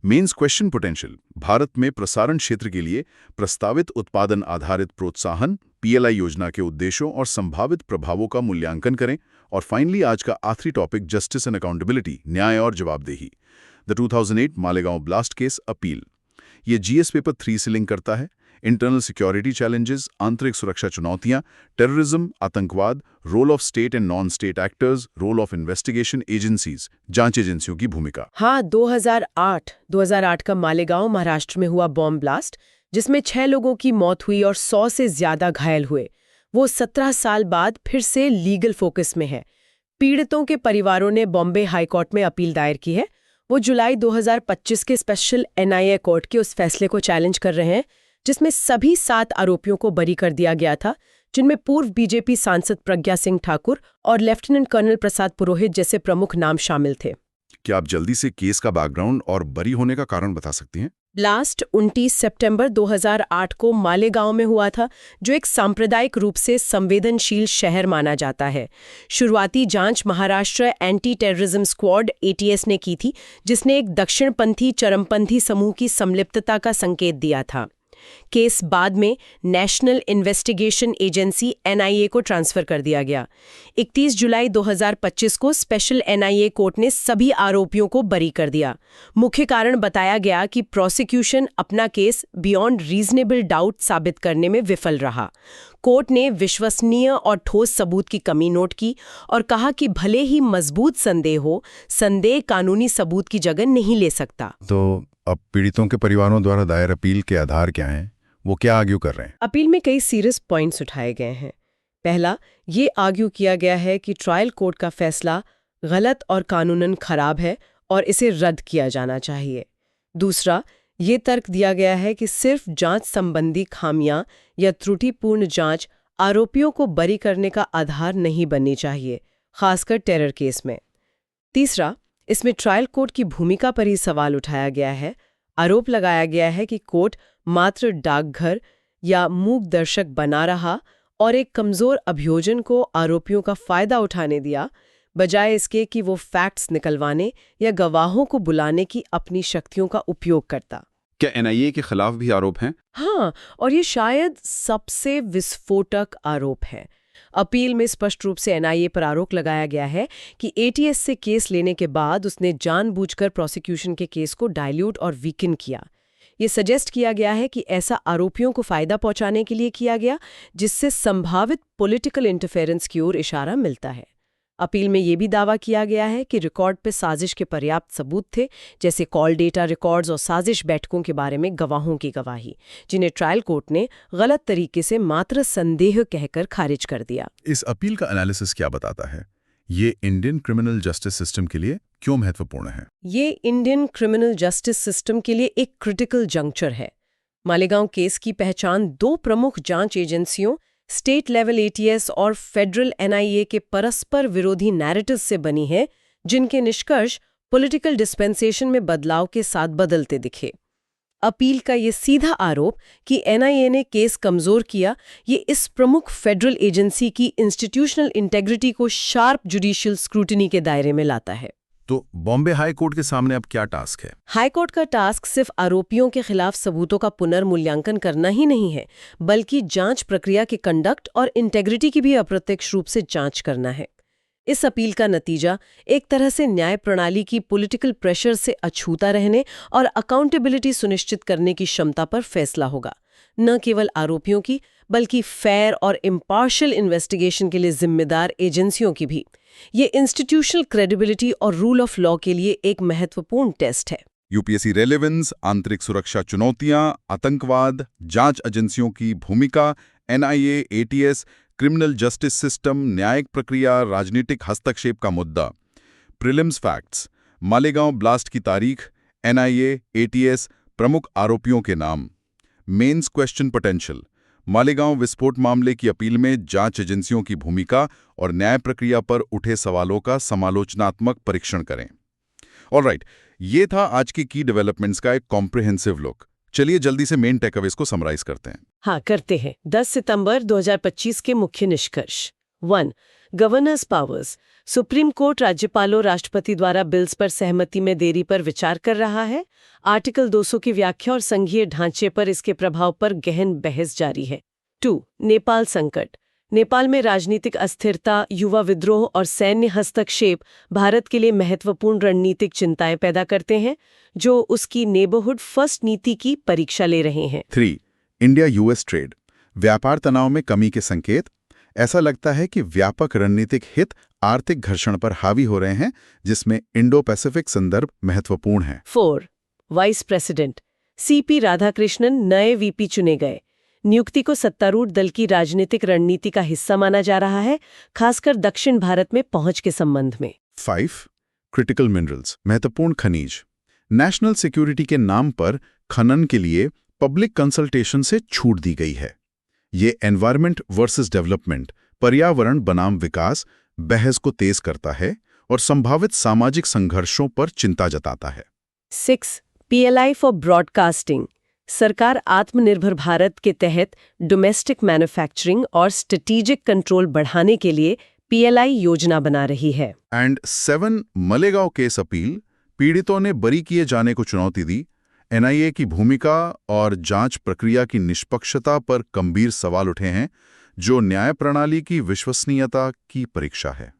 mains question potential, Bharat में प्रसारण क्षेत्र के लिए प्रस्तावित उत्पादन आधारित प्रोत्साहन, पीएलआई योजना के उद्देश्यों और संभावित प्रभावों का मूल्यांकन करें। और फाइनली आज का आखिरी टॉपिक, जस्टिस एंड अकाउंटेबिलिटी, न्याय और जवाबदेही। The 2008 Malegaon blast case appeal. ये जीएस पेपर 3 से लिंक करता है। इंटरनल सिक्योरिटी चैलेंजेस, आंतरिक सुरक्षा चुनौतियां, टेररिज्म, आतंकवाद, role of state and non state actors, role of investigation agencies, जांच एजेंसियों की भूमिका। हाँ, 2008 का मालेगांव महाराष्ट्र में हुआ बॉम्ब ब्लास्ट, जिसमें 6 लोगों की मौत हुई और 100 से ज्यादा घायल हुए, वो 17 साल बाद फिर से लीगल फोकस में है। पीड़ितों के परिवारों ने बॉम्बे हाई कोर्ट में अपील दायर की है। वो जुलाई 2025 के स्पेशल एनआईए कोर्ट के उस फैसले को चैलेंज कर रहे हैं जिसमें सभी 7 आरोपियों को बरी कर दिया गया था, जिनमें पूर्व बीजेपी सांसद प्रज्ञा सिंह ठाकुर और लेफ्टिनेंट कर्नल प्रसाद पुरोहित जैसे प्रमुख नाम शामिल थे। क्या आप जल्दी से केस का बैकग्राउंड और बरी होने का कारण बता सकती हैं? ब्लास्ट 29 सितंबर 2008 को मालेगांव में हुआ था, जो एक सांप्रदायिक रूप से संवेदनशील शहर माना जाता है। शुरुआती जांच Maharashtra anti terrorism squad (ATS) ने की थी, जिसने एक दक्षिणपंथी चरमपंथी समूह की संलिप्तता का संकेत दिया था। केस बाद में नेशनल इन्वेस्टिगेशन एजेंसी (NIA) को ट्रांसफर कर दिया गया। 31 जुलाई 2025 को स्पेशल NIA कोर्ट ने सभी आरोपियों को बरी कर दिया। मुख्य कारण बताया गया कि प्रोसिक्यूशन अपना केस बियॉन्ड रीजनेबल डाउट साबित करने में विफल रहा। कोर्ट ने विश्वसनीय और ठोस सबूत की कमी नोट की और कहा कि भले ही मजबूत संदेह हो, संदेह कानूनी सबूत की जगह नहीं ले सकता। तो अब पीड़ितों के परिवारों द्वारा दायर अपील के आधार क्या हैं? वो क्या आर्ग्यू कर रहे हैं? अपील में कई सीरियस पॉइंट्स उठाए गए हैं। पहला, ये आर्ग्यू किया गया है कि ट्रायल कोर्ट का फैसला गलत और कानूनन खराब है और इसे रद्द किया जाना चाहिए। दूसरा, ये तर्क दिया गया है कि सिर्फ जांच संबंधी खामियां या त्रुटिपूर्ण जांच आरोपियों को बरी करने का आधार नहीं बननी चाहिए, खासकर टेरर केस में। तीसरा, इसमें ट्रायल कोर्ट की भूमिका पर ही सवाल उठाया गया है। आरोप लगाया गया है कि कोर्ट मात्र डाकघर या मूक दर्शक बना रहा और एक कमजोर अभियोजन को आरोपियों का फायदा उठाने दिया, बजाय इसके कि वो फैक्ट्स निकलवाने या गवाहों को बुलाने की अपनी शक्तियों का उपयोग करता। क्या NIA के खिलाफ भी आरोप हैं? हाँ, और ये शायद सबसे विस्फोटक आरोप है। अपील में स्पष्ट रूप से NIA पर आरोप लगाया गया है कि ATS से केस लेने के बाद उसने जानबूझकर प्रोसिक्यूशन के केस को डाइल्यूट और वीकन किया। ये सजेस्ट किया गया है कि ऐसा आरोपियों को फायदा पहुंचाने के लिए किया गया, जिससे संभावित पॉलिटिकल इंटरफेरेंस की ओर इशारा मिलता है। अपील में यह भी दावा किया गया है कि रिकॉर्ड पर साजिश के पर्याप्त सबूत थे, जैसे कॉल डेटा रिकॉर्ड्स और साजिश बैठकों के बारे में गवाहों की गवाही, जिन्हें ट्रायल कोर्ट ने गलत तरीके से मात्र संदेह कहकर खारिज कर दिया। इस अपील का एनालिसिस क्या बताता है? ये इंडियन क्रिमिनल जस्टिस सिस्टम के लिए क्यों महत्वपूर्ण है? ये इंडियन क्रिमिनल जस्टिस सिस्टम के लिए एक क्रिटिकल जंक्चर है। मालेगांव केस की पहचान 2 प्रमुख जांच एजेंसियों, स्टेट लेवल ATS और फेडरल NIA के परस्पर विरोधी नैरेटिव्स से बनी है, जिनके निष्कर्ष पॉलिटिकल डिस्पेंसेशन में बदलाव के साथ बदलते दिखे। अपील का ये सीधा आरोप कि NIA ने केस कमजोर किया, ये इस प्रमुख फेडरल एजेंसी की इंस्टीट्यूशनल इंटेग्रिटी को शार्प जुडिशियल स्क्रूटिनी के दायरे में लाता है। तो बॉम्बे हाई कोर्ट के सामने अब क्या टास्क है? हाई कोर्ट का टास्क सिर्फ आरोपियों के खिलाफ सबूतों का पुनर्मूल्यांकन करना ही नहीं है, बल्कि जांच प्रक्रिया के कंडक्ट और इंटेग्रिटी की भी अप्रत्यक्ष रूप से जांच करना है। इस अपील का नतीजा एक तरह से न्याय प्रणाली की पॉलिटिकल प्रेशर से अछूता रहने और अकाउंटेबिलिटी सुनिश्चित करने की क्षमता पर फैसला होगा, न केवल आरोपियों की, बल्कि फेयर और इम्पार्शियल इन्वेस्टिगेशन के लिए जिम्मेदार एजेंसियों की भी। ये इंस्टीट्यूशनल क्रेडिबिलिटी और रूल ऑफ लॉ के लिए एक महत्वपूर्ण टेस्ट है। यूपीएससी रेलेवेंस, आंतरिक सुरक्षा चुनौतियां, आतंकवाद, जांच एजेंसियों की भूमिका, NIA, ATS, criminal justice system, न्यायिक प्रक्रिया, राजनीतिक हस्तक्षेप का मुद्दा। प्रीलिम्स फैक्ट्स: मालेगांव ब्लास्ट की तारीख, NIA, ATS, प्रमुख आरोपियों के नाम। मेंस क्वेश्चन पोटेंशियल: मालेगांव विस्फोट मामले की अपील में जांच एजेंसियों की भूमिका और न्याय प्रक्रिया पर उठे सवालों का समालोचनात्मक परीक्षण करें। ऑलराइट, ये था आज की डेवलपमेंट्स का एक कॉम्प्रिहेंसिव लुक। चलिए जल्दी से मेन टेकअवेज को समराइज करते हैं। हाँ, करते हैं। 10 सितंबर 2025 के मुख्य निष्कर्ष। 1. Governance powers. सुप्रीम कोर्ट राज्यपालों राष्ट्रपति द्वारा बिल्स पर सहमति में देरी पर विचार कर रहा है। आर्टिकल 200 की व्याख्या और संघीय ढांचे पर इसके प्रभाव पर गहन बहस जारी है। 2. नेपाल संकट। नेपाल में राजनीतिक अस्थिरता, युवा विद्रोह और सैन्य हस्तक्षेप भारत के लिए महत्वपूर्ण रणनीतिक चिंताएं पैदा करते हैं, जो उसकी नेबरहुड फर्स्ट नीति की परीक्षा ले रहे हैं। 3. India US trade. व्यापार तनाव में कमी के संकेत। ऐसा लगता है कि व्यापक रणनीतिक हित आर्थिक घर्षण पर हावी हो रहे हैं, जिसमें इंडो पैसिफिक संदर्भ महत्वपूर्ण है। 4. Vice president. सीपी राधाकृष्णन नए वीपी चुने गए। नियुक्ति को सत्तारूढ़ दल की राजनीतिक रणनीति का हिस्सा माना जा रहा है, खासकर दक्षिण भारत में पहुंच के संबंध में। 5. क्रिटिकल मिनरल्स, महत्वपूर्ण खनिज। नेशनल सिक्योरिटी के नाम पर खनन के लिए पब्लिक कंसल्टेशन से छूट दी गई है। ये एनवायरमेंट वर्सेस डेवलपमेंट, पर्यावरण बनाम विकास बहस को तेज करता है और संभावित सामाजिक संघर्षों पर चिंता जताता है। 6. PLI for broadcasting. सरकार आत्मनिर्भर भारत के तहत डोमेस्टिक मैन्युफैक्चरिंग और स्ट्रेटेजिक कंट्रोल बढ़ाने के लिए PLI योजना बना रही है। एंड 7. Malegaon case appeal. पीड़ितों ने बरी किए जाने को चुनौती दी। NIA की भूमिका और जांच प्रक्रिया की निष्पक्षता पर गंभीर सवाल उठे हैं, जो न्याय प्रणाली की विश्वसनीयता की परीक्षा है।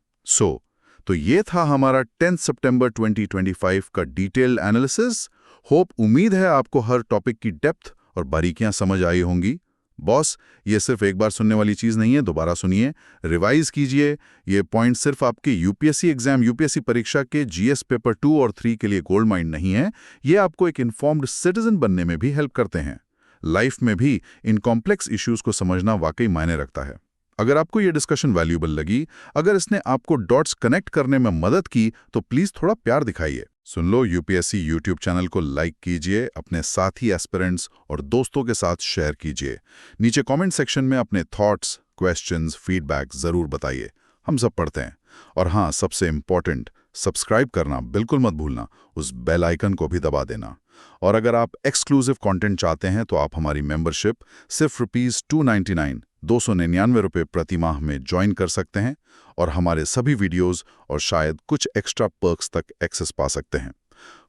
तो ये था हमारा 10 सितंबर 2025 का डिटेल्ड एनालिसिस। उम्मीद है आपको हर टॉपिक की डेप्थ और बारीकियां समझ आई होंगी। बॉस, ये सिर्फ एक बार सुनने वाली चीज नहीं है, दोबारा सुनिए, रिवाइज कीजिए। ये पॉइंट सिर्फ आपके यूपीएससी परीक्षा के GS पेपर 2 और 3 के लिए गोल्ड माइन नहीं है। ये आपको एक इन्फॉर्म्ड सिटीजन बनने में भी हेल्प करते हैं। लाइफ में भी इन कॉम्प्लेक्स इश्यूज को समझना वाकई मायने रखता है। अगर आपको ये डिस्कशन वैल्यूएबल लगी, अगर इसने आपको डॉट्स कनेक्ट करने में मदद की, तो प्लीज थोड़ा प्यार दिखाइए। सुन लो यूपीएससी यूट्यूब चैनल को लाइक कीजिए, अपने साथी एस्पिरेंट्स और दोस्तों के साथ शेयर कीजिए। नीचे कमेंट सेक्शन में अपने थॉट्स, क्वेश्चंस, फीडबैक जरूर बताइए, हम सब पढ़ते हैं। और हाँ, सबसे इम्पोर्टेंट, सब्सक्राइब करना बिल्कुल मत भूलना, उस बेल आइकन को भी दबा देना। और अगर आप एक्सक्लूसिव कंटेंट चाहते हैं तो आप हमारी मेंबरशिप सिर्फ ₹299 ₹299 प्रति माह में ज्वाइन कर सकते हैं और हमारे सभी वीडियोस और शायद कुछ एक्स्ट्रा पर्क्स तक एक्सेस पा सकते हैं।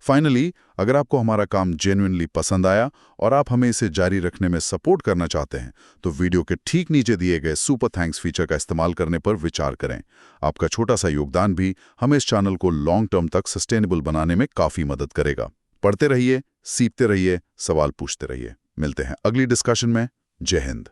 फाइनली, अगर आपको हमारा काम जेन्युइनली पसंद आया और आप हमें इसे जारी रखने में सपोर्ट करना चाहते हैं, तो वीडियो के ठीक नीचे दिए गए सुपर थैंक्स फीचर का इस्तेमाल करने पर विचार करें। आपका छोटा सा योगदान भी हमें इस चैनल को लॉन्ग टर्म तक सस्टेनेबल बनाने में काफी मदद करेगा। पढ़ते रहिए, सीखते रहिए, सवाल पूछते रहिए। मिलते हैं अगली डिस्कशन में। जय हिंद।